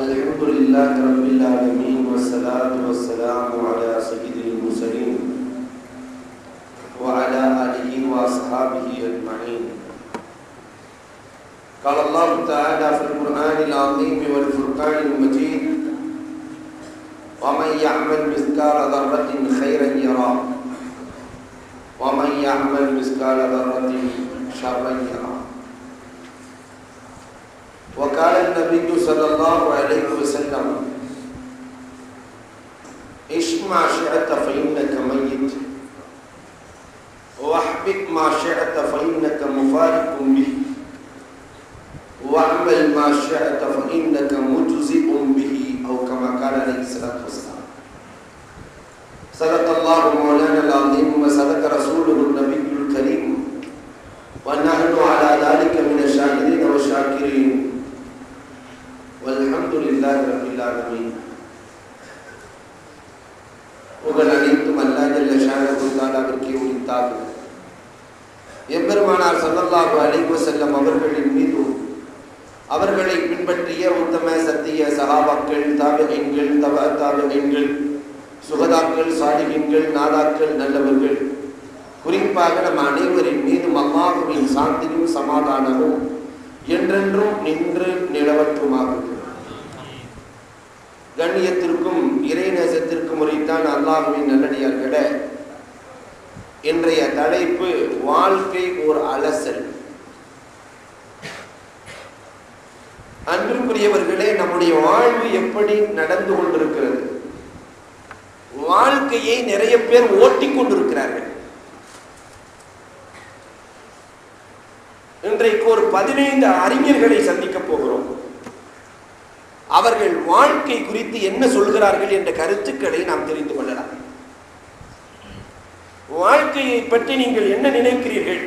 الحمد لله رب العالمين والصلاة والسلام على سيد المرسلين وعلى آله وأصحابه أجمعين. قال الله تعالى في القرآن العظيم والفرقان المجيد: ومن يعمل مثقال ذرة خيرا يره ومن يعمل مثقال ذرة شرا يره. وقال النبي صلى الله عليه وسلم: عش ما شئت فإنك ميت واحبب ما شئت فإنك مفارق به واعمل ما شئت فإنك مجزئ به، أو كما قال عليه الصلاة والسلام. صدق الله مولانا العظيم وصدق رسوله النبي الكريم ونحن على ذلك من الشاهدين والشاكرين والحمد لله رب العالمين. புகழ் அனைத்தும் அல்லாஹ் ஜல்ல ஷானஹு தஆலாவிற்கே உரித்தாகும். எம்பெருமானார் ஸல்லல்லாஹு அலைஹி வஸல்லம் அவர்களின் மீது அவர்களை பின்பற்றிய உத்தம சத்திய சஹாபாக்கள், தாபிஈன்கள், தபஅ தாபிஈன்கள், சுஹதாக்கள், சாலிஹீன்கள், நாதாக்கள், நல்லவர்கள், குறிப்பாக நம் அனைவரின் மீதும் அல்லாஹ்வின் சாந்தியும் சமாதானமும் என்றென்றும் நின்று நிலவற்றுமாகும். கண்ணியத்திற்கும் இறைநேசத்திற்கும் உரித்தான் அல்லாஹ்வின் நல்லடியார்களே, இன்றைய தலைப்பு வாழ்க்கை ஓர் அலசல். அன்பிற்குரியவர்களே, நம்முடைய வாழ்வு எப்படி நடந்து கொண்டிருக்கிறது? வாழ்க்கையை நிறைய பேர் ஓட்டிக் கொண்டிருக்கிறார்கள். இன்றைக்கு ஒரு 15 அறிஞர்களை சந்திக்க போகிறோம். அவர்கள் வாழ்க்கை குறித்து என்ன சொல்கிறார்கள் என்ற கருத்துக்களை நாம் தெரிந்து கொள்ளலாம். வாழ்க்கையை பற்றி நீங்கள் என்ன நினைக்கிறீர்கள்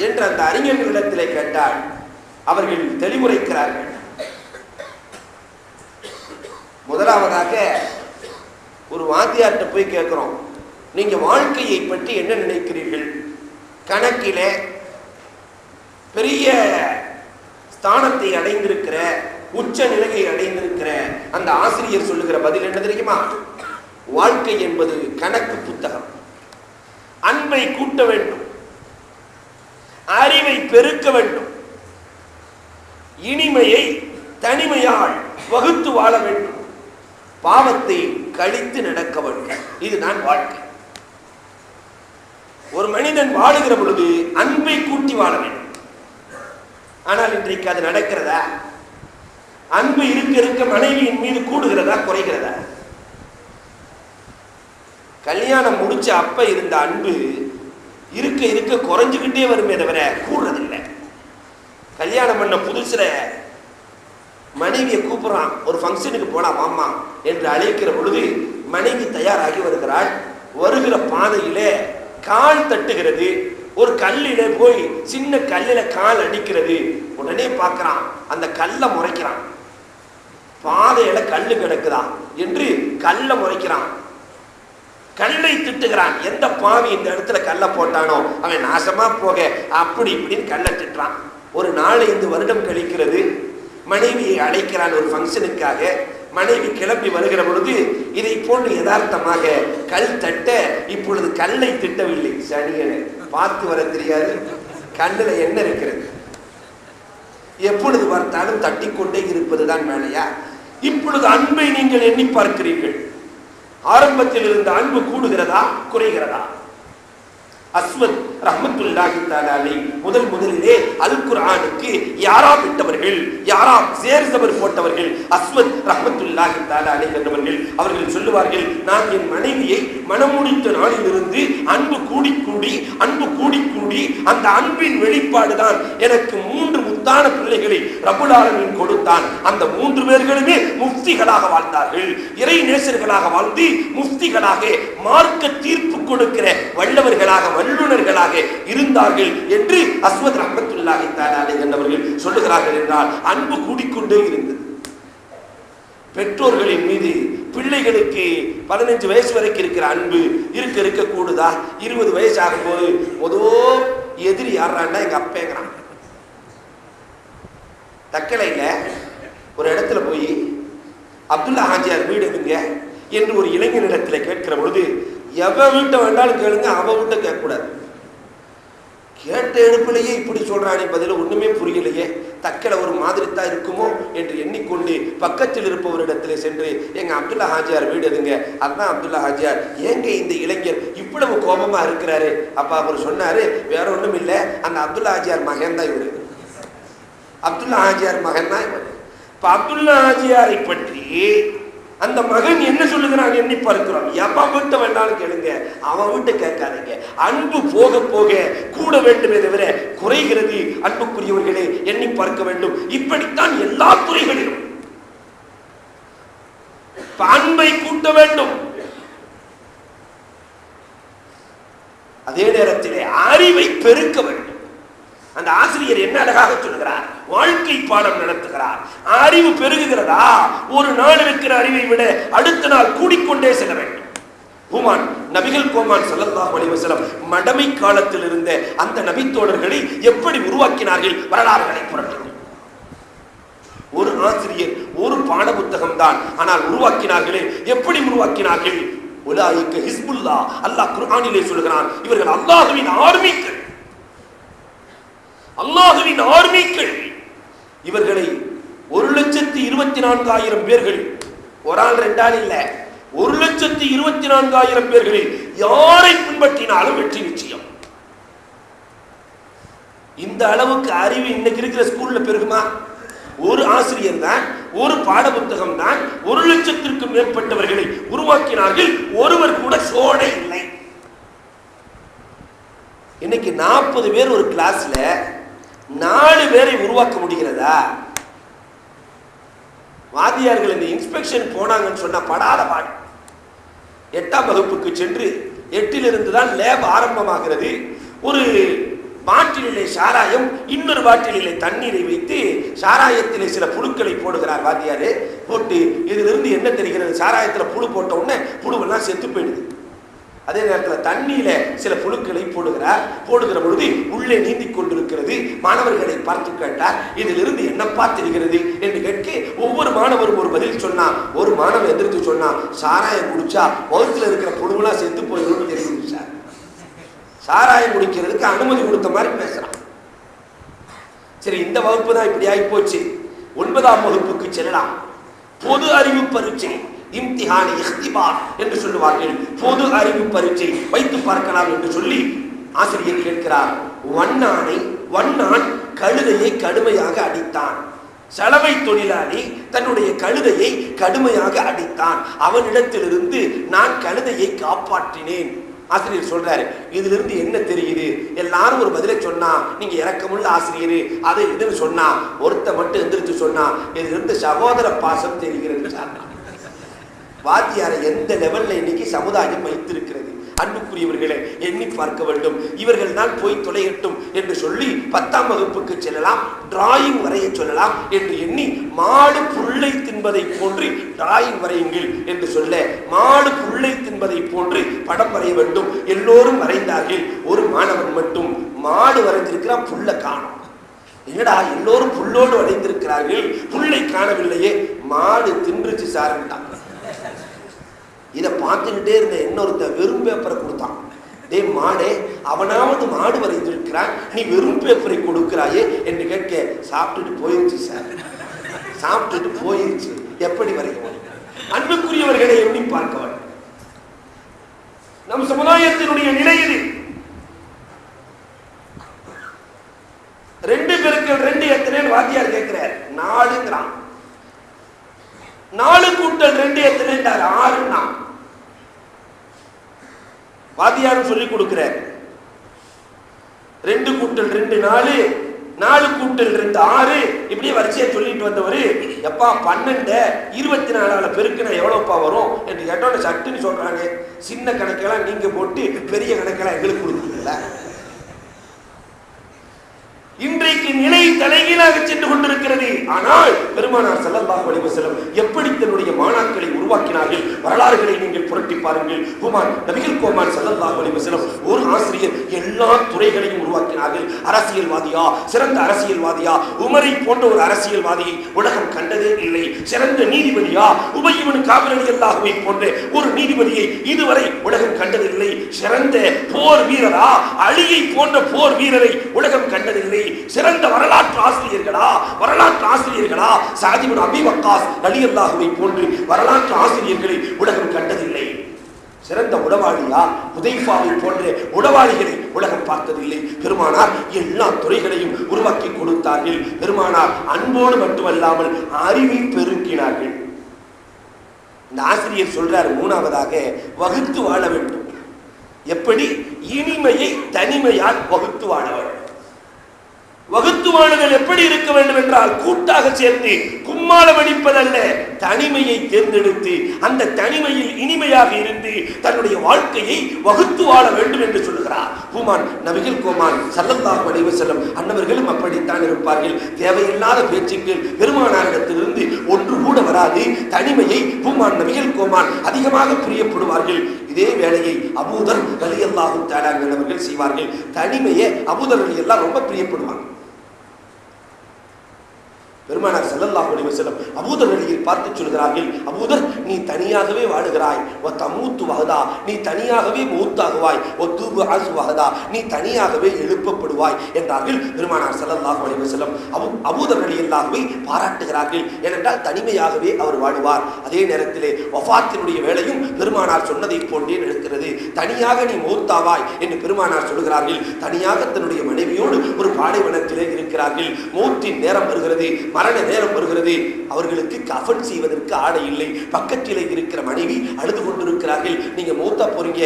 என்று அந்த அறிஞர்களிடத்திலே கேட்டால் அவர்கள் தெளிவுரைக்கிறார்கள். முதலாவதாக ஒரு வாத்தியார்கிட்ட போய் கேட்கிறோம், நீங்க வாழ்க்கையை பற்றி என்ன நினைக்கிறீர்கள்? கணக்கிலே பெரிய ஸ்தானத்தை அடைந்திருக்கிற, உச்ச நிலையை அடைந்திருக்கிற அந்த ஆசிரியர் சொல்லுகிற பதில் என்ன தெரியுமா? வாழ்க்கை என்பது கணக்கு புத்தகம். அன்பை கூட்ட வேண்டும், அறிவை பெருக்க வேண்டும், இனிமையை தனிமையால் வகுத்து வாழ வேண்டும், பாவத்தை கழித்து நடக்க வேண்டும். இதுதான் வாழ்க்கை. ஒரு மனிதன் வாழுகிற பொழுது அன்பை கூட்டி வாழ வேண்டும். ஆனால் இன்றைக்கு அது நடக்கிறதா? அன்பு இருக்க இருக்க மனைவியின் மீது கூடுகிறதா, குறைகிறதா? கல்யாணம் முடிச்ச அப்ப இருந்த அன்பு இருக்க இருக்க குறைஞ்சுக்கிட்டே வருமே தவிர கூடுறதில்லை. கல்யாணம் பண்ண புதுசுல மனைவியை கூப்பிடுறான், ஒரு ஃபங்க்ஷனுக்கு போனா மாமா என்று அழைக்கிற பொழுது மனைவி தயாராகி வருகிறாள். வருகிற பாதையிலே கால் தட்டுகிறது. ஒரு கல்லிலே போய் சின்ன கல்லில கால் அடிக்கிறது. உடனே பார்க்கிறான், அந்த கல்லை முறைக்கிறான். பாதையில கல்லு கிடக்குதா என்று கல்லை முறைக்கிறான். கல்லை திட்டுகிறான். எந்த பாவி இந்த இடத்துல கல்லை போட்டானோ அவன் நாசமா போக, அப்படி இப்படின்னு கல்லை திட்டுறான். ஒரு 4-5 வருடம் கழிக்கிறது. மனைவியை அழைக்கிறான் ஒரு ஃபங்க்ஷனுக்காக. மனைவி கிளம்பி வருகிற பொழுது இதை போன்று யதார்த்தமாக கல் தட்ட, இப்பொழுது கல்லை திட்டவில்லை, சனியனை பார்த்து வர தெரியாது, கண்ணுல என்ன இருக்கிறது, எப்பொழுது பார்த்தாலும் தட்டிக்கொண்டே இருப்பதுதான் வேலையா? இப்பொழுது அன்பை நீங்கள் எண்ணி பார்க்கிறீர்கள். ஆரம்பத்தில் இருந்த அன்பு கூடுகிறதா, குறைகிறதா? அஸ்வத் ரஹ்மத்துல்லாஹி தஆலா அலைஹி முதலிலே அல் குர்ஆனுக்கு யாரா விட்டவர்கள், யாரா சேர்சவர் போட்டவர்கள் அஸ்வத் ரஹ்மத்துல்லாஹி தஆலா அலைஹி என்றவர்கள். அவர்கள் சொல்லுவார்கள், நான் என் மனைவியை மணமுடித்த நாளிலிருந்து அன்பு கூடி கூடி அந்த அன்பின் வெளிப்பாடுதான் எனக்கு 3 முத்தான பிள்ளைகளை ரப்புல் ஆலமீன் கொடுத்தான். அந்த 3 பேர்களுமே முஃப்திகளாக வாழ்ந்தார்கள். இறை நேசர்களாக வாழ்ந்து முஃப்திகளாக மார்க்க தீர்ப்பு கொடுக்கிற வல்லவர்களாக, வல்லுநர்களாக இருந்தார்கள் என்று அஸ்வத் ரஹ்மத்துல்லாஹி தஆலா அலைஹி என்பவர்கள் சொல்லுகிறார்கள். என்றால் அன்பு கூடிக்கொண்டே இருந்தது. பெற்றோர்களின் மீது பிள்ளைகளுக்கு 15 வயசு வரைக்கும் இருக்கிற அன்பு இருக்க இருக்க கூடுதா? 20 வயசு ஆகும்போது எதிரி யாரான்னா எங்க அப்பேங்கிறான். தக்கலையில ஒரு இடத்துல அப்துல்லா ஹாஜியார் வீடு எதுங்க என்று ஒரு இளைஞனிடத்தில் கேட்கிற பொழுது, எவன் வீட்டை வேண்டாலும் கேளுங்க, அவன் வீட்டை கேட்கக்கூடாது. கேட்ட எடுப்பிலேயே இப்படி சொல்றானே, பதில ஒண்ணுமே புரியலையே, தக்கல ஒரு மாதிரி தான் இருக்குமோ என்று எண்ணிக்கொண்டு பக்கத்தில் இருப்பவரிடத்திலே சென்று, எங்க அப்துல்லா ஹாஜியார் வீடு எதுங்க? அதுதான் அப்துல்லா ஹாஜியார். ஏங்க இந்த இளைஞர் இவ்வளவு கோபமா இருக்கிறாரு? அப்ப அவர் சொன்னாரு, வேற ஒண்ணும் இல்லை, அந்த அப்துல்லா ஹாஜியார் மகன் தான் இவரு. அப்துல்லா ஹாஜியார் மகன் தான் இவர். இப்ப அப்துல்லா ஹாஜியாரை பற்றி அந்த மகன் என்ன சொல்லுகிறான் எண்ணி பார்க்கிறோம். எவன் வீட்டை வேண்டாலும் கேளுங்க, அவன் வீட்டை கேட்காதீங்க. அன்பு போக போக கூட வேண்டுமே தவிர குறைகிறது. அன்புக்குரியவர்களே, எண்ணி பார்க்க வேண்டும். இப்படித்தான் எல்லா துறைகளிலும் அன்பை கூட்ட வேண்டும். அதே நேரத்திலே அறிவை பெருக்க வேண்டும். அந்த ஆசிரியர் என்ன அழகாக சொல்கிறார், வாழ்க்கை பாடம் நடத்துகிறார். அறிவு பெருகுகிறதா? ஒரு நாள் இருக்கிற அறிவை விட அடுத்த நாள் கூடிக்கொண்டே செல்ல வேண்டும். ஹுமான் நபிகள் கோமான் ஸல்லல்லாஹு அலைஹி வஸல்லம் மடமை காலத்தில் இருந்த அந்த நபித்தோழர்களை எப்படி உருவாக்கினார்கள்? வரலாறுகளை புரட்டுங்கள். ஒரு ஆசிரியர், ஒரு பாட புத்தகம் தான், ஆனால் உருவாக்கினார்களே, எப்படி உருவாக்கினார்கள்? உலாயிக ஹிஸ்புல்லாஹ், அல்லாஹ் குர்ஆனிலே சொல்கிறான், இவர்கள் அல்லாஹ்வின் ஆர்மிகள். அல்லாஹ்வின் ஆர்மிகள். இவர்களை 1,24,000 பேர்கள், ஒரு ஆள் ரெண்டாள் இல்ல, 1,24,000 பேர்களில் யாரை பின்பற்றினாலும் வெற்றி நிச்சயம். இந்த அளவுக்கு அறிவு இன்னைக்கு இருக்கிற ஸ்கூல்ல பெருகுமா? ஒரு ஆசிரியர் தான், ஒரு பாட புத்தகம் தான் 1,00,000க்கும் மேற்பட்டவர்களை உருவாக்கினார்கள். ஒருவர் கூட சோடை இல்லை. இன்னைக்கு 40 பேர் ஒரு கிளாஸ்ல 4 பேரை உருவாக்க முடிகிறதா? வாத்தியார்கள் இந்த இன்ஸ்பெக்ஷன் போனாங்கன்னு சொன்னா படாத பாடு. 8ஆம் வகுப்புக்கு சென்று 8லிருந்து தான் லேப் ஆரம்பமாகிறது. ஒரு பாட்டிலே சாராயம், இன்னொரு பாட்டிலே தண்ணீரை வைத்து சாராயத்திலே சில புழுக்களை போடுகிறார் வாத்தியாரு. போட்டு இதிலிருந்து என்ன தெரிகிறது? சாராயத்துல புழு போட்ட உடனே புழுவெல்லாம் செத்து போயிடுது. அதே நேரத்தில் தண்ணீர சில புழுக்களை போடுகிறார். போடுகிற பொழுது உள்ளே நீந்தி கொண்டிருக்கிறது. மாணவர்களை பார்த்து கேட்டார், இதிலிருந்து என்னப்பா தெரிகிறது என்று கேட்க ஒவ்வொரு மாணவரும் ஒரு பதில் சொன்னான். ஒரு மாணவன் எதிர்த்து சொன்னான், சாராயம் குடிச்சா வகுத்துல இருக்கிற புழுவெல்லாம் செத்து போயிடும் தெரியுது சார். சாராயம் குடிக்கிறதுக்கு அனுமதி கொடுத்த மாதிரி பேசுறான். சரி, இந்த வகுப்பு தான் இப்படி ஆகி போச்சு. 9ஆம் வகுப்புக்கு செல்லலாம். பொது அறிவு பரீட்சை, இம்திஹான் இஹ்திபார் என்று சொல்லுவார்கள். பொது அறிவு பரீட்சை வைத்து பார்க்கலாம் என்று சொல்லி ஆசிரியர் கேட்கிறார். வண்ணான் கழுதையை கடுமையாக அடித்தான். சலவை தொழிலாளி தன்னுடைய கழுதையை கடுமையாக அடித்தான். அவனிடத்திலிருந்து நான் கழுதையை காப்பாற்றினேன். ஆசிரியர் சொல்றாரு, இதிலிருந்து என்ன தெரியுது? எல்லாரும் ஒரு பதிலை சொன்னா, நீங்க இரக்கமுள்ள ஆசிரியர் அதை இதுன்னு சொன்னா, ஒருத்த மட்டும் எந்திரிச்சு சொன்னா, இதிலிருந்து சகோதர பாசம் தெரிகிறது. வாத்தியாரை எந்த லெவல்ல இன்னைக்கு சமுதாயம் வைத்திருக்கிறது. அன்புக்குரியவர்களை எண்ணி பார்க்க வேண்டும். இவர்கள் தான் போய் தொலையட்டும் என்று சொல்லி 10ஆம் வகுப்புக்கு செல்லலாம், டிராயிங் வரைய சொல்லலாம் என்று எண்ணி மாடு புல்லை தின்பதை போன்று டிராயிங் வரையுங்கள் என்று சொல்ல, மாடு புல்லை தின்பதை போன்று படம் வரைய வேண்டும். எல்லோரும் வரைந்தார்கள். ஒரு மாணவன் மட்டும் மாடு வரைந்திருக்கிறான், புல்ல காணும். என்னடா எல்லோரும் புல்லோடு வரைந்திருக்கிறார்கள், புல்லை காணவில்லையே? மாடு தின்றுச்சு சார்ட்டான். இதை பார்த்துக்கிட்டே இருந்த இன்னொருத்த வெறும் பேப்பரை கொடுத்தான். டே மாடே, அவனாவது மாடு வரைந்திருக்கிறான், நீ வெறும் பேப்பரை கொடுக்கிறாயே என்று கேட்க, சாப்பிட்டுட்டு போயிருச்சு சார், சாப்பிட்டுட்டு போயிருச்சு, எப்படி வரைக்கும்? அன்புக்குரியவர்களை எண்ணி பார்க்க வேண்டும். நம் சமுதாயத்தினுடைய நிலை இது. 2 பெருக்கள் 2 எத்தனைன்னு வாத்தியார் கேட்கிறார். 4ங்கிறான். 4 கூட்டல் 2 எத்தனைன்றார்? 6. வாத்தியாரும் சொல்லி கொடுக்கிறார். 2 கூட்டல் 2 4, 4 கூட்டல் 2 6, இப்படியே வரிசையா சொல்லிட்டு வந்தவரு, எப்பா 12 24 பெருக்குனா எவ்வளவுப்பா வரும் என்று கேட்டோட சட்டுன்னு சொல்றாங்க. சின்ன கணக்கெல்லாம் நீங்க போட்டு பெரிய கணக்கெல்லாம் எங்களுக்கு கொடுக்குறீங்களா? இன்றைக்கு நிலை தலைகீழாக சென்று கொண்டிருக்கிறது. ஆனால் பெருமானார் ஸல்லல்லாஹு அலைஹி வஸல்லம் எப்படி தன்னுடைய மாணாக்களை உருவாக்கினார்கள் வரலாறுகளை நீங்கள் புரட்டி பாருங்கள். நபிகள் கோமான் ஸல்லல்லாஹு அலைஹி வஸல்லம் ஒரு ஆசிரியர் எல்லா துறைகளையும் உருவாக்கினார்கள். அரசியல்வாதியா, சிறந்த அரசியல்வாதியா, உமரை போன்ற ஒரு அரசியல்வாதியை உலகம் கண்டதே இல்லை. சிறந்த நீதிபதியா, உபய் இப்னு காப் ரலியல்லாஹு போன்ற ஒரு நீதிபதியை இதுவரை உலகம் கண்டதில்லை. சிறந்த போர் வீரரா, அலியை போன்ற போர் வீரரை உலகம் கண்டதில்லை. சிறந்த வரலாற்று ஆசிரியர்களா சஅத் இப்னு அபீ வக்காஸ் ரலியல்லாஹு போன்று வரலாற்று ஆசிரியர்களை உலகம் கண்டதில்லை. சிறந்த உளவாளியா, ஹுதைஃபாவை போன்ற உளவாளிகளை உலகம் பார்த்ததில்லை. பெருமானார் எல்லா துறைகளையும் உருவாக்கி கொடுத்தார்கள். பெருமானார் அன்போடு மட்டுமல்லாமல் அறிவை பெருக்கினார்கள். இந்த ஆசிரியர் சொல்றார், மூணாவதாக வகுத்து வாழ வேண்டும். எப்படி? இனிமையை தனிமையால் வகுத்து வாழ வேண்டும். வகுத்து வாழுதல் எப்படி இருக்க வேண்டும் என்றால், கூட்டாக சேர்ந்து கும்மாளம் அடிப்பதல்ல, தனிமையை தேர்ந்தெடுத்து அந்த தனிமையில் இனிமையாக இருந்து தன்னுடைய வாழ்க்கையை வகுத்து வாழ வேண்டும் என்று சொல்கிறார் ஹுமான் நபிகள் கோமான் ஸல்லல்லாஹு அலைஹி வஸல்லம். அன்னவர்களும் அப்படித்தான் இருப்பார்கள். தேவையில்லாத பேச்சுக்கள் பெருமானாரிடத்திலிருந்து ஒன்று கூட வராது. தனிமையை ஹுமான் நபிகள் கோமான் அதிகமாக பிரியப்படுவார்கள். இதே வேளையை அபூதர் ரலியல்லாஹு தஆலா அவர்கள் செய்வார்கள். தனிமையை அபூதர் ரலியல்லாஹு ரொம்ப பிரியப்படுவாங்க. பெருமானார் ஸல்லல்லாஹு அலைஹி வஸல்லம் அபூதர் அலியை பார்த்து சொல்கிறார்கள், அபூதர், நீ தனியாகவே வாழுகிறாய், வதமூத்து வஹதா, நீ தனியாகவே மௌத்தாகுவாய், வதுபஅஸ் வஹதா, நீ தனியாகவே எழுப்பப்படுவாய் என்றார்கள். பெருமானார் ஸல்லல்லாஹு அலைஹி வஸல்லம் அபூதர் ரலியல்லாஹுவை பாராட்டுகிறார்கள். ஏனென்றால் தனிமையாகவே அவர் வாழுவார். அதே நேரத்திலே வஃபாத்தினுடைய வேளையும் பெருமானார் சொன்னதை போன்றே நடக்கிறது. தனியாக நீ மௌத்தாவாய் என்று பெருமானார் சொல்கிறார்கள். தனியாக தன்னுடைய மனைவியோடு ஒரு பாலைவனத்திலே இருக்கிறார்கள். மௌத்தின் நேரம் வருகிறது, மரண நேரம் வருகிறது. அவர்களுக்கு கஃன் செய்வதற்கு ஆடை இல்லை. பக்கத்திலே இருக்கிற மனைவி அழுது கொண்டிருக்கிறார்கள். நீங்க மௌத்தா போறீங்க,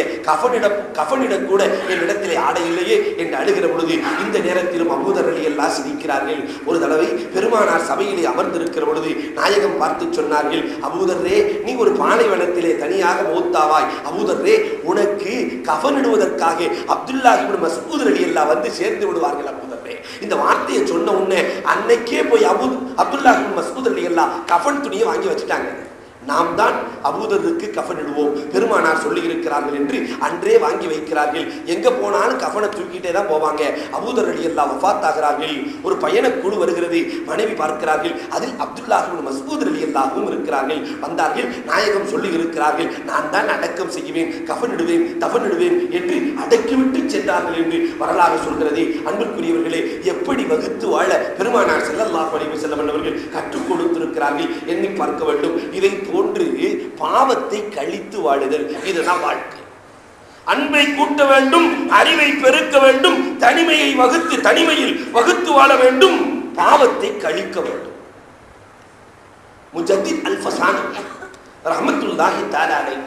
கஃனிட கூட என்னிடத்திலே ஆடை இல்லையே என்று அழுகிற பொழுது இந்த நேரத்திலும் அபூதர் ரலியல்லாஹு சிரிக்கிறார்கள். ஒரு தடவை பெருமானார் சபையிலே அமர்ந்திருக்கிற பொழுது நாயகம் பார்த்து சொன்னார்கள், அபூதர்ரே, நீ ஒரு பாலைவனத்திலே தனியாக மௌத்தாவாய். அபூதர்ரே, உனக்கு கஃனிடுவதற்காக அப்துல்லாஹ் இப்னு மஸ்ஊத் ரலியல்லாஹு வந்து சேர்ந்து விடுவார்கள். அபூதர்ரே, இந்த வார்த்தையை சொன்ன உடனே அன்னைக்கே போய் அப்துல்லாஹ் இப்னு மஸ்ஊத் ரலியல்லாஹு கஃன் துணியை வாங்கி வச்சுட்டாங்க. நாம் தான் அபூதருக்கு கஃன் இடுவோம் பெருமானார் சொல்லி இருக்கிறார்கள் என்று அன்றே வாங்கி வைக்கிறார்கள். எங்க போனாலும் கஃனை தூக்கிட்டே தான் போவாங்க. அபூதர் ரலியல்லாஹு வஃபாத் ஆகிறார்கள். ஒரு பயணக்குழு வருகிறது. மனைவி பார்க்கிறார்கள். அதில் அப்துல்லாஹ் இப்னு மஸ்ஊத் ரலியல்லாஹுவும் இருக்கிறார்கள். வந்தார்கள். நாயகம் சொல்லி இருக்கிறார்கள், நான் தான் அடக்கம் செய்வேன், கஃன் இடுவேன், தஃன் இடுவேன் என்று அடக்கிவிட்டு சென்றார்கள் என்று வரலாறு சொல்கிறது. அன்புக்குரியவர்களே, எப்படி வகுத்து வாழ பெருமானார் ஸல்லல்லாஹு அலைஹி வஸல்லம் அவர்கள் கற்றுக் கொடுத்திருக்கிறார்கள் எண்ணி பார்க்க வேண்டும். இதை போன்று பாவத்தை கழித்து வாழுதல், இதுதான் வாழ்க்கை. அன்பை கூட்ட வேண்டும், அறிவை பெருக்க வேண்டும், தனிமையில் வகுத்து வாழ வேண்டும், பாவத்தை கழிக்க வேண்டும். முஜத்தித் அல்-ஃபஸானி ரஹ்மத்துல்லாஹி தஆலா அலைஹி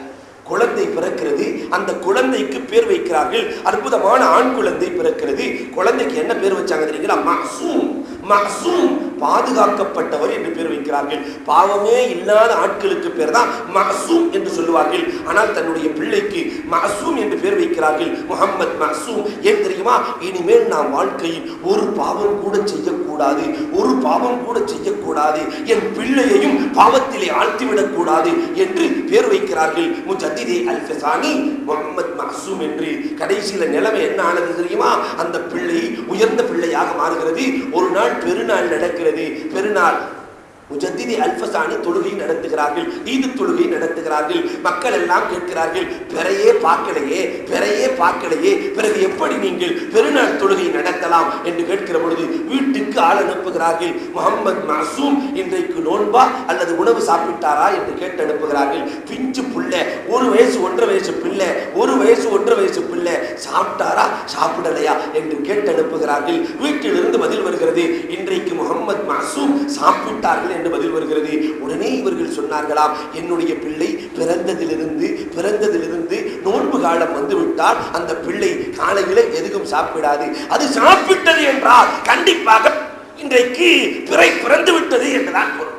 குழந்தை பிறக்கிறது. அந்த குழந்தைக்கு பேர் வைக்கிறார்கள். அற்புதமான ஆண் குழந்தை பிறக்கிறது. குழந்தைக்கு என்ன பேர் வச்சாங்க தெரியுங்களா? மஅசூம். மஅசூம், பாதுகாக்கப்பட்டவர் என்று பேர் வைக்கிறார்கள். பாவமே இல்லாத ஆட்களுக்கு பேர் தான் மஅசூம் என்று சொல்லுவார்கள். ஆனால் தன்னுடைய பிள்ளைக்கு மஅசூம் என்று பேர் வைக்கிறார்கள். முஹம்மத் மஅசூம். ஏன் தெரியுமா? இனிமேல் நாம் வாழ்க்கையில் ஒரு பாவம் கூட செய்யக்கூடாது, ஒரு பாவம் கூட செய்யக்கூடாது, என் பிள்ளையையும் பாவத்திலே ஆழ்த்திவிடக் கூடாது என்று பேர் வைக்கிறார்கள். முஜத்தித் அல்-ஃபஸானி முஹம்மத் மஅசூம் என்று. கடைசியில நிலைமை என்ன ஆனது தெரியுமா? அந்த பிள்ளை உயர்ந்த பிள்ளையாக மாறுகிறது. ஒரு நாள் பெருநாள் நடக்கிறது. பெருநாள் முஜத்தித் அல்-ஃபஸானி தொழுகை நடத்துகிறார்கள். ஈது தொழுகை நடத்துகிறார்கள். மக்கள் எல்லாம் கேட்கிறார்கள், பிறையே பார்க்கலையே, பிறகு எப்படி நீங்கள் பெருநாள் தொழுகை நடத்தலாம் என்று கேட்கிற பொழுது வீட்டுக்கு ஆள் அனுப்புகிறார்கள். முஹம்மத் மஅசூம் இன்றைக்கு நோன்பா அல்லது உணவு சாப்பிட்டாரா என்று கேட்டு அனுப்புகிறார்கள். பிஞ்சு பிள்ளை, 1 வயசு 1.5 வயசு பிள்ளை, 1 வயசு 1.5 வயசு பிள்ளை, சாப்பிட்டாரா சாப்பிடலையா என்று கேட்டு அனுப்புகிறார்கள். வீட்டிலிருந்து பதில் வருகிறது, இன்றைக்கு முஹம்மத் மஅசூம் சாப்பிட்டார்கள் என்று பதில் வருகிறது. உடனே இவர்கள் சொன்னார்களாம், என்னுடைய பிள்ளை பிறந்ததிலிருந்து நோன்பு காலம் வந்துவிட்டால் அந்த பிள்ளை காலையில எதுவும் சாப்பிடாது. அது சாப்பிட்டது என்றால் கண்டிப்பாக இன்றைக்கு பிறை பிறந்து விட்டது என்றுதான் பொருள்.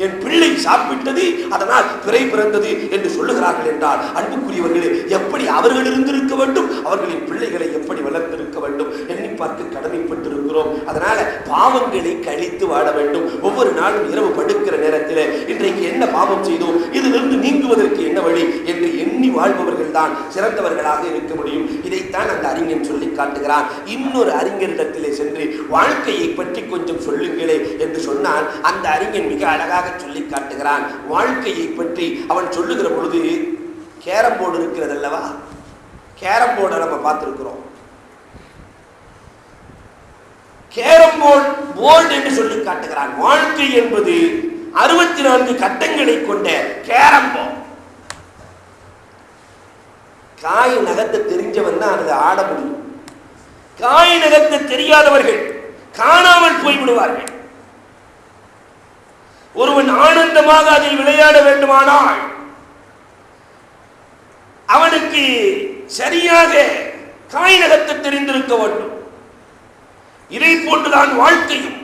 என் பிள்ளை சாப்பிட்டது அதனால் பிறை பிறந்தது என்று சொல்லுகிறார்கள் என்றால், அன்புக்குரியவர்களே, எப்படி அவர்கள் இருந்திருக்க வேண்டும், அவர்களின் பிள்ளைகளை எப்படி வளர்த்திருக்க வேண்டும் எண்ணி பார்க்க கடமைப்பட்டிருக்கிறோம். அதனால பாவங்களை கழித்து வாழ வேண்டும். ஒவ்வொரு நாளும் இரவு படுக்கிற நேரத்தில் இன்றைக்கு என்ன பாவம் செய்தோம், இதிலிருந்து நீங்குவதற்கு என்ன வழி என்று எண்ணி வாழ்பவர்கள் தான் சிறந்தவர்களாக இருக்க முடியும். இதைத்தான் அந்த அறிஞன் சொல்லி காட்டுகிறான். இன்னொரு அறிஞரிடத்திலே சென்று வாழ்க்கையை பற்றி கொஞ்சம் சொல்லுங்களே என்று சொன்னால், அந்த அறிஞன் மிக அழகாக சொல்லி காட்டுகிறான். வாழ்க்கையை பற்றி அவன் சொல்லுகிற பொழுது, கேரம் போர்டு இருக்கிறது அல்லவா, கேரம் போர்டை நம்ம பார்த்திருக்கிறோம். கேரம் போர்டு என்று சொல்லி காட்டுகிறான். வாழ்க்கை என்பது 64 கட்டங்களை கொண்ட கேரம் போர்டு. காய் நகத்தை தெரிஞ்சவன் தான் அதை ஆட முடியும். காய் நகத்தை தெரியாதவர்கள் காணாமல் போய்விடுவார்கள். ஒருவன் ஆனந்தமாக அதில் விளையாட வேண்டுமானால் அவனுக்கு சரியாக காய் நகத்தை தெரிந்திருக்க வேண்டும். இதை போன்றுதான் வாழ்க்கையும்.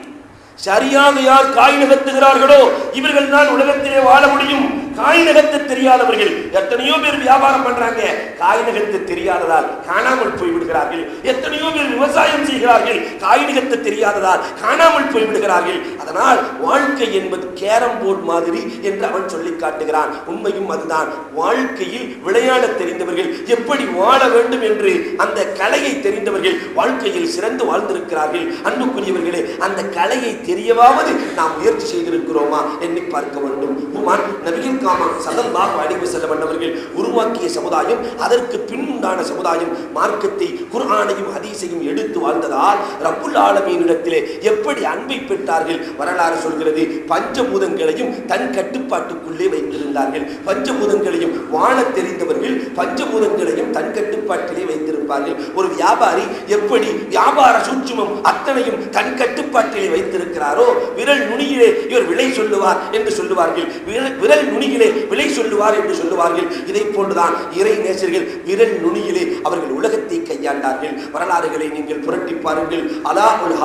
சரியாக யார் காய் நகர்த்துகிறார்களோ இவர்கள் தான் உலகத்திலே வாழ முடியும். காய் நகர்த்த தெரியாதவர்கள் எத்தனையோ பேர் வியாபாரம் பண்றாங்க, காய் நகர்த்த தெரியாததால் காணாமல் போய்விடுகிறார்கள். எத்தனையோ பேர் விவசாயம் செய்கிறார்கள், காய் நகர்த்த தெரியாததால் காணாமல் போய்விடுகிறார்கள். அதனால் வாழ்க்கை என்பது கேரம் போர்டு மாதிரி என்று அவன் சொல்லி காட்டுகிறான். உண்மையும் அதுதான். வாழ்க்கையில் விளையாட தெரிந்தவர்கள், எப்படி வாழ வேண்டும் என்று அந்த கலையை தெரிந்தவர்கள் வாழ்க்கையில் சிறந்து வாழ்ந்திருக்கிறார்கள். அன்புக்குரியவர்களே, அந்த கலையை தெரியவாவது நாம் முயற்சி செய்திருக்கிறோமா எண்ணி பார்க்க வேண்டும். நபிகள் ஸல்லல்லாஹு அலைஹி வஸல்லம் அவர்கள் உருவாக்கிய சமுதாயம், அதற்கு பின்னுண்டான சமுதாயம் மார்க்கத்தை, குர்ஆனையும் ஹதீஸையும் எடுத்து வாழ்ந்ததால் ரப்புல் ஆலமீனிடத்திலே எப்படி அன்பை பெற்றார்கள் வரலாறு சொல்கிறது. பஞ்சபூதங்களையும் தன் கட்டுப்பாட்டுக்குள்ளே வைத்திருந்தார்கள். பஞ்சபூதங்களையும் வாழ தெரிந்தவர்கள் பஞ்சபூதங்களையும் தன் கட்டுப்பாட்டிலே வைத்திருப்பார்கள். ஒரு வியாபாரி எப்படி வியாபார சூட்சுமம் அத்தனையும் தன் கட்டுப்பாட்டிலே வைத்திருக்கிறாரோ, விரல் நுனியிலே இவர் விலை சொல்லுவார் என்று சொல்லுவார்கள், விரல் நுனியிலே விலை சொல்லுவார் என்று சொல்லுவார்கள். இதை போன்றுதான் இறை நேசர்கள் விரல் நுனியிலே அவர்கள் உலகத்தை கையாண்டார்கள். வரலாறுகளை நீங்கள் புரட்டி பாருங்கள். அலாஉல்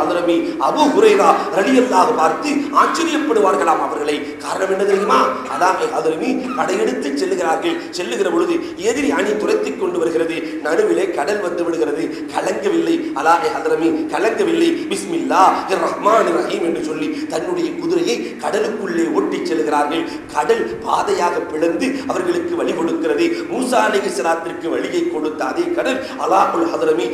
ஹதரமி அபூ ஹுரைரா ரலியல்லாஹு பார்த்து ஆச்சரியப்படுவார்களாம் அவர்களை. காரணம் என்ன தெரியுமா? அலாஉல் ஹதரமி படையெடுத்து செல்லுகிறார்கள். செல்லுகிற பொழுது எதிரி அணி துரத்தி கொண்டு வருகிறது. நடுவிலே கடல் வந்து விடுகிறது. கலங்கவில்லை அலாஉல் ஹதரமி, கலங்கவில்லை. பிஸ்மில்லாஹிர் ரஹ்மானிர் ரஹீம் என்று சொல்லி தன்னுடைய குதிரையை கடலுக்குள்ளே ஓட்டி செல்கிறார்கள். கடல் பாதையாக பிளந்து அவர்களுக்கு வழி கொடுக்கிறது. மூசா அலைஹிஸ்ஸலாத்திற்கு வழியை கொடுத்த அதே கடல் அலாஉல் ஹதரமி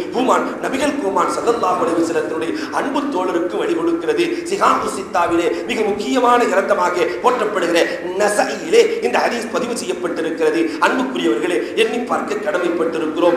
நபிகள் கோமான் ஸல்லல்லாஹு அலைஹி வஸல்லத்துடைய அன்பு தோழருக்கு வழி கொடுக்கிறது. சிஹாஹு சித்தாவிலே மிக முக்கியமான கிரந்தமாக போற்றப்படுகிற நஸஈயிலே இந்த ஹதீஸ் பதிவு செய்யப்பட்டிருக்கிறது. அன்புக்குரியவர்களே, எண்ணி பார்க்க கடமைப்பட்டிருக்கிறோம்.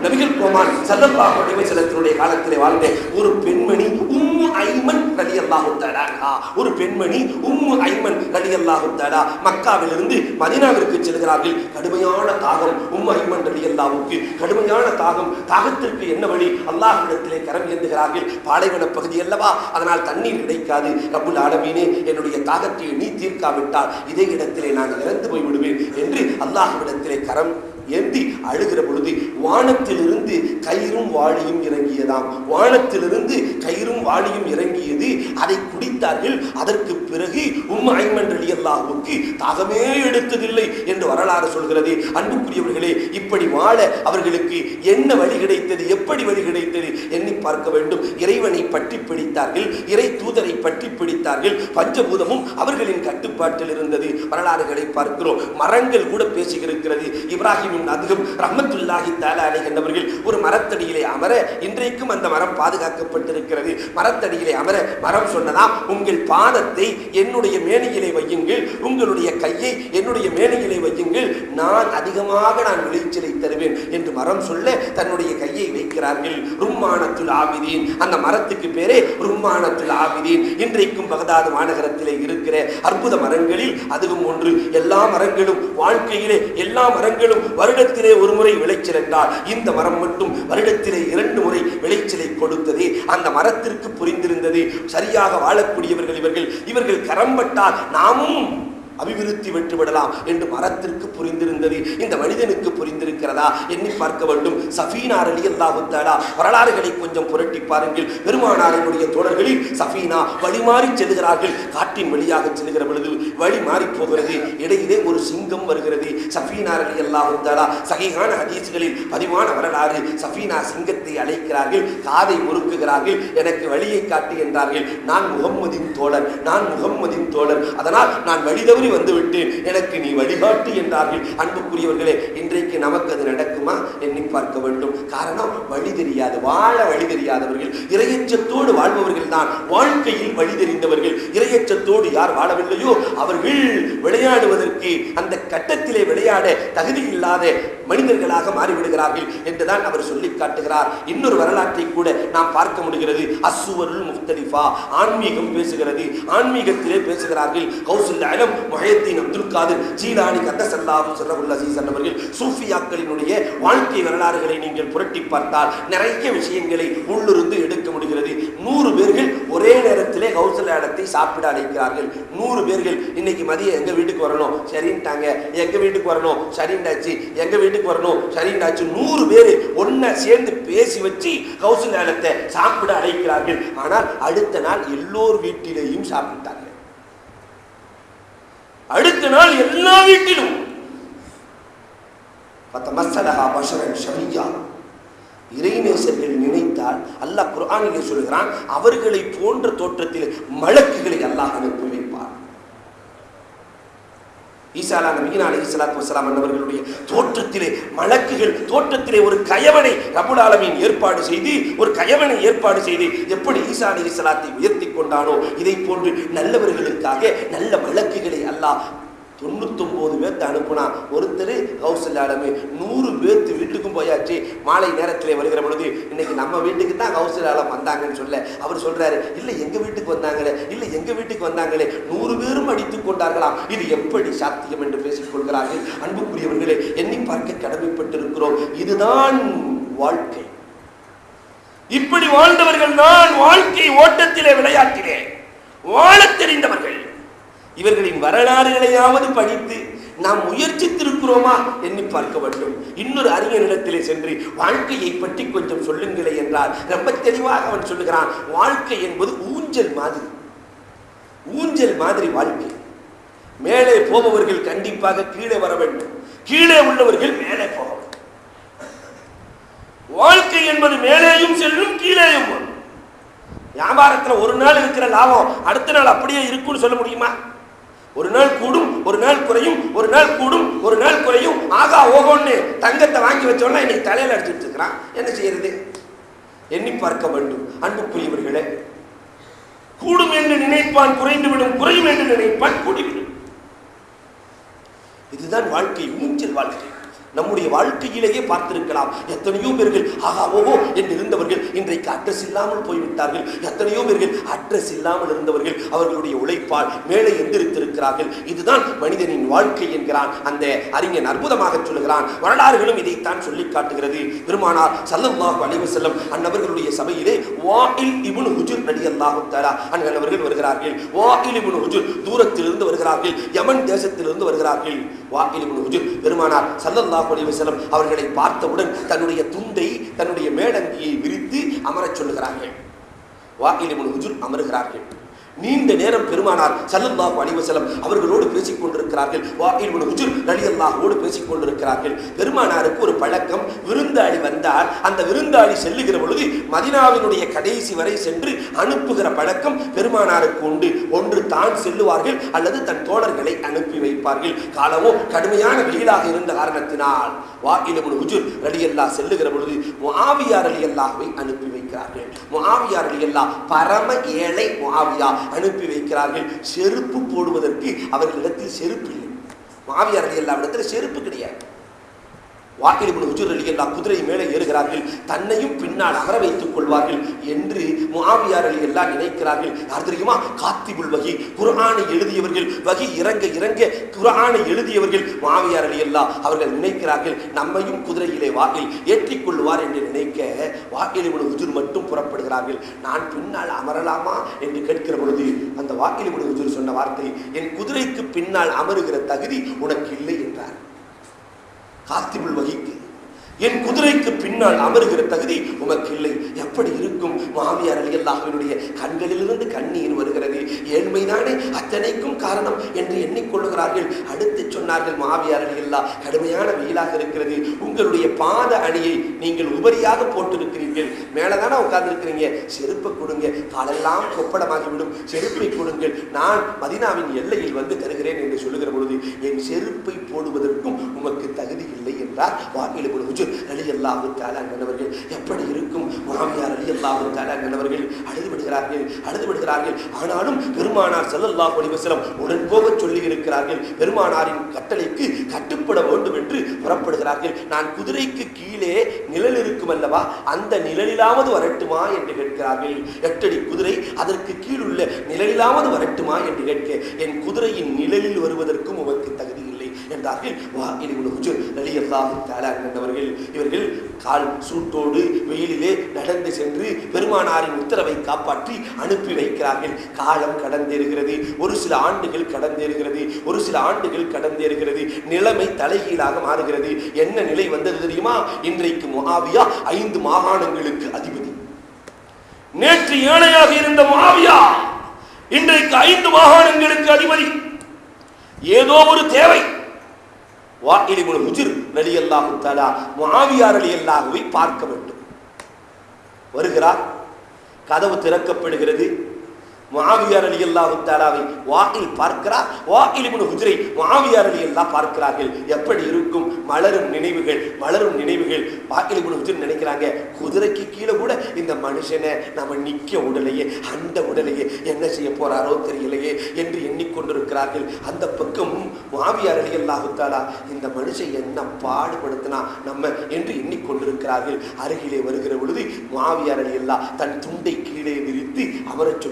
நபிகள் கோமான் ஸல்லல்லாஹு அலைஹி வஸல்லத்துடைய காலத்திலே வாழ்ந்த ஒரு பெண்மணி உம்மு ஐமன் ரலியல்லாஹு தஆலா அன்ஹா, ஒரு பெண்மணி உம்மு ஐமன் ரலியல்லாஹு தஆலா மக்காவிலிருந்து மதீனாவிற்கு செல்கிறார்கள். கடுமையான தாகம் உம்மு ஐமன் ரலியல்லாஹுக்கு, கடுமையான தாகம். தாகத்திற்கு என்ன வழி? அல்லாஹ்விடத்திலே கரம் ஏந்துகிறார்கள். பாலைவன பகுதி அல்லவா, அதனால் தண்ணீர் கிடைக்காது. ரப்புல் ஆலமீனே, என்னுடைய தாகத்தை நீ தீர்க்காவிட்டால் இதே இடத்திலே நான் இறந்து போய்விடுவேன் என்று அல்லாஹ்விடத்திலே கரம் ஏந்தி அழுகிற பொழுது வானத்திலிருந்து கயிறும் வாளியும் இறங்கியதாம். வானத்திலிருந்து கயிறும் வாளியும் இறங்கியது. அதை குடித்தார்கள். அதற்கு பிறகு உம்மு ஐமன் ரலியல்லாஹுவுக்கு தாகமே எடுத்ததில்லை என்று வரலாறு சொல்கிறது. அன்புக்குரியவர்களே, இப்படி வாழ அவர்களுக்கு என்ன வழி கிடைத்தது, எப்படி வழி கிடைத்தது எண்ணி பார்க்க வேண்டும். இறைவனை பற்றி பிடித்தார்கள், இறை தூதரை பற்றி பிடித்தார்கள். பஞ்சபூதமும் அவர்களின் கட்டுப்பாட்டில் இருந்தது. வரலாறுகளை பார்க்கிறோம். மரங்கள் கூட பேசியிருக்கிறது. இப்ராஹிம் அதிகம் ரஹ்மத்துல்லாஹி தஆலா அலைஹி என்பவர்கள் ஒரு மரத்தடியிலே அமர, இன்றைக்கும் அந்த மரம் பாதுகாக்கப்பட்டிருக்கிறது. மரத்தடியிலே அமர மரம் சொன்னதாம், உங்கள் பாதத்தை என்னுடைய மேனியிலே வையுங்கள், உங்களுடைய கையை என்னுடைய மேனியிலே வையுங்கள், நான் அதிகமாக விளைச்சலை தருவேன் என்று மரம் சொல்ல தன்னுடைய கையை வைக்கிறார்கள். ரும்மானத்துல் ஆபிதீன், அந்த மரத்துக்கு பேரே ரும்மானத்துல் ஆபிதீன். இன்றைக்கும் பகதாது மாநகரத்திலே இருக்கிற அற்புத மரங்களில் அதுவும் ஒன்று. எல்லா மரங்களும் வாழ்க்கையிலே, எல்லா மரங்களும் வருடத்திலே ஒரு முறை விளைச்சல் என்றால் இந்த மரம் மட்டும் வருடத்திலே 2 முறை விளைச்சலை கொடுத்தது. அந்த மரத்திற்கு புரிந்திருந்தது, சரியாக வாழக்கூடியவர்கள் இவர்கள் கரம்பட்டால் நாமும் அபிவிருத்தி பெற்றுவிடலாம் என்று மரத்திற்கு புரிந்திருந்தது. இந்த மனிதனுக்கு புரிந்திருக்கிறதா? எண்ணி பார்க்க வேண்டும். சஃபீனா ரலியல்லாஹு தஆலா வரலாறுகளை கொஞ்சம் புரட்டி பாருங்கள். பெருமானாரினுடைய தோழர்களில் சஃபீனா வழிமாறி செல்கிறார்கள். காட்டின் வழியாக செல்கிற பொழுது வழி மாறி போகிறது. இடையிலே ஒரு சிங்கம் வருகிறது. சஃபீனா ரலியல்லாஹு தஆலா சஹீஹான ஹதீஸ்களில் பதிவான வரலாறு. சஃபீனா சிங்கத்தை அழைக்கிறார்கள், காதை முறுக்குகிறார்கள், எனக்கு வழியை காட்டு என்றார்கள். நான் முகம்மதின் தோழர், நான் முகம்மதின் தோழர், அதனால் நான் வழி தவறி வந்துவிட்டேன், எனக்கு நீ வழிகாட்டு என்றார்கள். அன்புக்குரியவர்களே, இன்றைக்கு நமக்கு அது நடக்குமா? எண்ணி பார்க்க வேண்டும். காரணம், வழி தெரியாது, வாழ வழி தெரியாதவர்கள். இறையச்சத்தோடு வாழ்பவர்கள் தான் வாழ்க்கையில் வழி தெரிந்தவர்கள். இறையச்சத்தோடு யார் வாழவில்லையோ அவர்கள் விளையாடுவதற்கு அந்த கட்டத்திலே விளையாட தகுதி இல்லாத மனிதர்களாக மாறிவிடுகிறார்கள் என்றுதான் அவர் சொல்லி காட்டுகிறார். இன்னொரு வரலாற்றை கூட நாம் பார்க்க முடிகிறது. அஸ்ஸுவருல் முஃப்தலிஃபா, ஆன்மீகம் பேசுகிறது. ஆன்மீகத்திலே பேசுகிறார்கள். கௌசுல் அலம் முஹையத்தீன் அப்துல் காதிர் ஜீலானி கத்தஸல்லாஹு ஸர்ரஹுல் அஸீஸ் அவர்கள் சூஃபியாக்களினுடைய வாழ்க்கை வரலாறுகளை நீங்கள் புரட்டி பார்த்தால் நிறைய விஷயங்களை உள்ளிருந்து எடுக்க முடிகிறது. 100 பேர்கள் ஒரே நேரத்திலே கௌசுல் அலத்தை சாப்பிட அழைக்கிறார்கள். 100 பேர்கள் இன்னைக்கு மதியம் எங்க வீட்டுக்கு வரணும், சரின்ட்டாங்க. எங்க வீட்டுக்கு வரணும், சரிண்டாச்சு. எங்க வீட்டுக்கு வரணும், சரிண்டாச்சு. 100 பேர் ஒன்ன சேர்ந்து பேசி வச்சு கௌசுல் அலத்தை சாப்பிட அழைக்கிறார்கள். ஆனால் அடுத்த நாள் எல்லோர் வீட்டிலேயும் சாப்பிட்டார்கள். அடுத்த நாள் எல்லா வீட்டிலும் இறைநேசர்கள் நினைத்தால் அல்லாஹ் குர்ஆனிலே சொல்கிறான், அவர்களை போன்ற தோற்றத்தில் மலக்குகளை அல்லாஹ் அனுப்பி வைப்பார். ஈசா நபி அலைஹிஸ்ஸலாத்து வஸலாம் அவர்களுடைய தோற்றத்திலே மலக்குகள் தோற்றத்திலே ஒரு கயவனை ரப்புல் ஆலமீன் ஏற்பாடு செய்து, ஒரு கயவனை ஏற்பாடு செய்து எப்படி ஈசா அலைஹிஸ்ஸலாத்தை உயர்த்தி கொண்டானோ இதை போன்று நல்லவர்களுக்காக நல்ல மலக்குகளை அல்லாஹ் 99 பேர்த்து அனுப்புனா. ஒருத்தர் கௌசுல் ஆலமே 100 பேர்த்து வீட்டுக்கும் போயாச்சு. மாலை நேரத்திலே வருகிற பொழுது இன்னைக்கு நம்ம வீட்டுக்கு தான் கௌசுல் ஆலம் வந்தாங்கன்னு சொல்ல அவர் சொல்றாரு, இல்லை எங்க வீட்டுக்கு வந்தாங்களே, இல்லை எங்க வீட்டுக்கு வந்தாங்களே, 100 பேரும் அடித்துக் கொண்டார்களாம். இது எப்படி சாத்தியம் என்று பேசிக் கொள்கிறார்கள். அன்புக்குரியவர்களே, எண்ணி பார்க்க கடமைப்பட்டிருக்கிறோம். இதுதான் வாழ்க்கை. இப்படி வாழ்ந்தவர்கள் தான் வாழ்க்கை ஓட்டத்திலே விளையாட்டிலே வாழத் தெரிந்தவர்கள். இவர்களின் வரலாறுகளையாவது படித்து நாம் முயற்சித்திருக்கிறோமா எண்ணி பார்க்க வேண்டும். இன்னொரு அறிஞரிடத்திலே சென்று வாழ்க்கையை பற்றி கொஞ்சம் சொல்லுங்களே என்றால் ரொம்ப தெளிவாக அவன் சொல்லுகிறான், வாழ்க்கை என்பது ஊஞ்சல் மாதிரி. ஊஞ்சல் மாதிரி வாழ்க்கை. மேலே போபவர்கள் கண்டிப்பாக கீழே வர வேண்டும், கீழே உள்ளவர்கள் மேலே போக வேண்டும். வாழ்க்கை என்பது மேலேயும் செல்லும், கீழேயும் வரும். வியாபாரத்தில் ஒரு நாள் இருக்கிற லாபம் அடுத்த நாள் அப்படியே இருக்குன்னு சொல்ல முடியுமா? ஒரு நாள் கூடும், ஒரு நாள் குறையும், ஒரு நாள் கூடும், ஒரு நாள் குறையும். ஆகா ஓகோன்னு தங்கத்தை வாங்கி வச்சோன்னா இன்னைக்கு தலையில் அடிச்சுட்டு இருக்கிறான். என்ன செய்யறது? எண்ணி பார்க்க வேண்டும். அன்புக்குரியவர்களே, கூடும் என்று நினைப்பான் குறைந்துவிடும், குறையும் என்று நினைப்பான் கூடிவிடும். இதுதான் வாழ்க்கை, ஊஞ்சல் வாழ்க்கை. நம்முடைய வாழ்க்கையிலேயே பார்த்திருக்கலாம். எத்தனையோ பேர்கள் ஆகா ஓஹோ என்று இருந்தவர்கள் இன்றைக்கு அட்ரஸ் இல்லாமல் போய்விட்டார்கள். எத்தனையோ பேர்கள் அட்ரஸ் இல்லாமல் இருந்தவர்கள் அவர்களுடைய உழைப்பால் மேலே எந்திரித்திருக்கிறார்கள். இதுதான் மனிதனின் வாழ்க்கை என்கிறான் அந்த அறிஞன். அற்புதமாக சொல்லுகிறான். வரலாறுகளும் இதைத்தான் சொல்லி காட்டுகிறது. பெருமானார் ஸல்லல்லாஹு அலைஹி வஸல்லம் அன்னவர்களுடைய சபையிலே வாயில் இப்னு ஹுஜர் ரலியல்லாஹு தஆலா அன்னவர்கள் வருகிறார்கள். வாயில் இப்னு ஹுஜர் தூரத்திலிருந்து வருகிறார்கள், யமன் தேசத்திலிருந்து வருகிறார்கள். வாயில் இப்னு ஹுஜர் பெருமானார் ஸல்லல்லாஹு அலைஹி வஸல்லம் அவர்களை பார்த்தவுடன் தன்னுடைய துண்டை, தன்னுடைய மேலங்கியை விரித்து அமரச் சொல்லுகிறார்கள். வாயில் இப்னு ஹுஜர் அமருகிறார்கள். நீண்ட நேரம் பெருமானார் ஸல்லல்லாஹு அலைஹி வஸல்லம் அவர்களோடு பேசிக் கொண்டிருக்கிறார்கள். வாயில் இப்னு ஹுஜர் ரலியல்லாஹு பேசிக் கொண்டிருக்கிறார்கள். பெருமானாருக்கு ஒரு பழக்கம், விருந்தாளி வந்தால் அந்த விருந்தாளி செல்லுகிற பொழுது மதீனாவினுடைய கடைசி வரை சென்று அனுப்புகிற பழக்கம் பெருமானாருக்கு உண்டு. ஒன்று தான் செல்லுவார்கள் அல்லது தன் தோழர்களை அனுப்பி வைப்பார்கள். காலமோ கடுமையான வெயிலாக இருந்த காரணத்தினால் வாயில் இப்னு ஹுஜர் ரலியல்லாஹு செல்லுகிற பொழுது முஆவியா ரலியல்லாஹுவை அனுப்பி வைக்கிறார்கள். முஆவியா ரலியல்லாஹு பரம ஏழை முஆவியா அனுப்பி வைக்கிறார்கள். செருப்பு போடுவதற்கு அவர்களிடத்தில் செருப்பு இல்லை. முஆவியா ரலியல்லாஹு இடத்தில் செருப்பு கிடையாது. வாயில் இப்னு ஹுஜர் ரலியல்லாஹு குதிரை மேலே ஏறுகிறார்கள், தன்னையும் பின்னால் அமர வைத்துக் கொள்வார்கள் என்று முஆவியா ரலியல்லாஹு நினைக்கிறார்கள். யார் தெரியுமா? காத்திபுல் வஹி, குர்ஆனை எழுதியவர்கள், வஹி இறங்க இறங்க குர்ஆனை எழுதியவர்கள் முஆவியா ரலியல்லாஹு அவர்கள் நினைக்கிறார்கள் நம்மையும் குதிரையிலே வாயில் ஏற்றிக் கொள்வார் என்று நினைக்க வாயில் இப்னு ஹுஜர் மட்டும் புறப்படுகிறார்கள். நான் பின்னால் அமரலாமா என்று கேட்கிற பொழுது அந்த வாயில் இப்னு ஹுஜர் சொன்ன வார்த்தை, என் குதிரைக்கு பின்னால் அமருகிற தகுதி உனக்கு இல்லை என்றார். காத்திபுல் வஹிக்கு என் குதிரைக்கு பின்னால் அமருகிற தகுதி உமக்கு இல்லை. எப்படி இருக்கும்? முஆவியா ரலியல்லாஹுவினுடைய கண்களிலிருந்து கண்ணீர் வருகிறது. ஏழ்மைதானே அத்தனைக்கும் காரணம் என்று எண்ணிக்கொள்ளுகிறார்கள். அடுத்து சொன்னார்கள், முஆவியா ரலியல்லாஹு கடுமையான வெயிலாக இருக்கிறது, உங்களுடைய பாத அணியை நீங்கள் உபரியாக போட்டிருக்கிறீர்கள், மேலதானே உட்கார்ந்து இருக்கிறீங்க, செருப்பை கொடுங்க, காலெல்லாம் கொப்பளமாகிவிடும், செருப்பை கொடுங்கள், நான் மதீனாவின் எல்லையில் வந்து தருகிறேன் என்று சொல்லுகிற பொழுது என் செருப்பை போடுவதற்கும் உமக்கு தகுதி இல்லை என்றார் வாயில் இப்னு ஹுஜர் ரலியல்லாஹு தஆலா அன்ஹு. எப்படி இருக்கும்? முஆவியா ரலியல்லாஹு தஆலா அன்ஹு அழுது விடுகிறார்கள். ஆனாலும் பெருமானார் ஸல்லல்லாஹு அலைஹி வஸல்லம் உடன் போக சொல்லி இருக்கிறார்கள். பெருமானாரின் கட்டளைக்கு கட்டுப்பட வேண்டும் என்று புறப்படுகிறார்கள். நான் குதிரைக்கு கீழே நிழல் இருக்கும் அல்லவா, அந்த நிழலிலாவது வரட்டுமா என்று கேட்கிறார்கள். 8 அடி குதிரை, அதற்கு கீழுள்ள நிழலிலாவது வரட்டுமா என்று கேட்க, என் குதிரையின் நிழலில் வருவதற்கும் உமக்கு தகுதி இல்லை என்றார்கள் வாயில் இப்னு ஹுஜர் ரலியல்லாஹு தஆலா அன்ஹு. இவர்கள் கால் சூட்டோடு வெயிலிலே நடந்து சென்று பெருமானாரின் உத்தரவை காப்பாற்றி அனுப்பி வைக்கிறார்கள். காலம் கடந்தேறுகிறது, ஒரு சில ஆண்டுகள் கடந்தேறுகிறது, நிலைமை தலைகீழாக மாறுகிறது. என்ன நிலை வந்தது தெரியுமா? இன்றைக்கு முஆவியா 5 மாகாணங்களுக்கு அதிபதி. நேற்று ஏழையாக இருந்த முஆவியா இன்றைக்கு 5 மாகாணங்களுக்கு அதிபதி. ஏதோ ஒரு தேவை. வாயில் இப்னு ஹுஜர் ரலியல்லாஹு தஆலா முஆவியா ரலியல்லாஹுவை பார்க்க வேண்டும். வருகிறார், கதவு திறக்கப்படுகிறது. முஆவியா ரலியல்லாஹு தஆலாவை வாயில் பார்க்கிறார். வாயில் இப்னு ஹுஜரை முஆவியா ரலியல்லாஹு பார்க்கிறார்கள். எப்படி இருக்கும்? மலரும் நினைவுகள். வாயில் இப்னு ஹுஜர் நினைக்கிறாங்க, குதிரைக்கு கீழே கூட இந்த மனுஷனை நம்ம நிக்க உடலையே, அந்த உடலையே என்ன செய்ய போறாரோ தெரியலையே என்று எண்ணிக்கொண்டிருக்கிறார்கள். அந்த பக்கம் முஆவியா ரலியல்லாஹு தஆலா இந்த மனுஷன் என்ன பாடுபடுத்தினா நம்ம என்று எண்ணிக்கொண்டிருக்கிறார்கள். அருகிலே வருகிற பொழுது முஆவியா ரலியல்லாஹு தன் துண்டை கீழே விரித்து அமரச்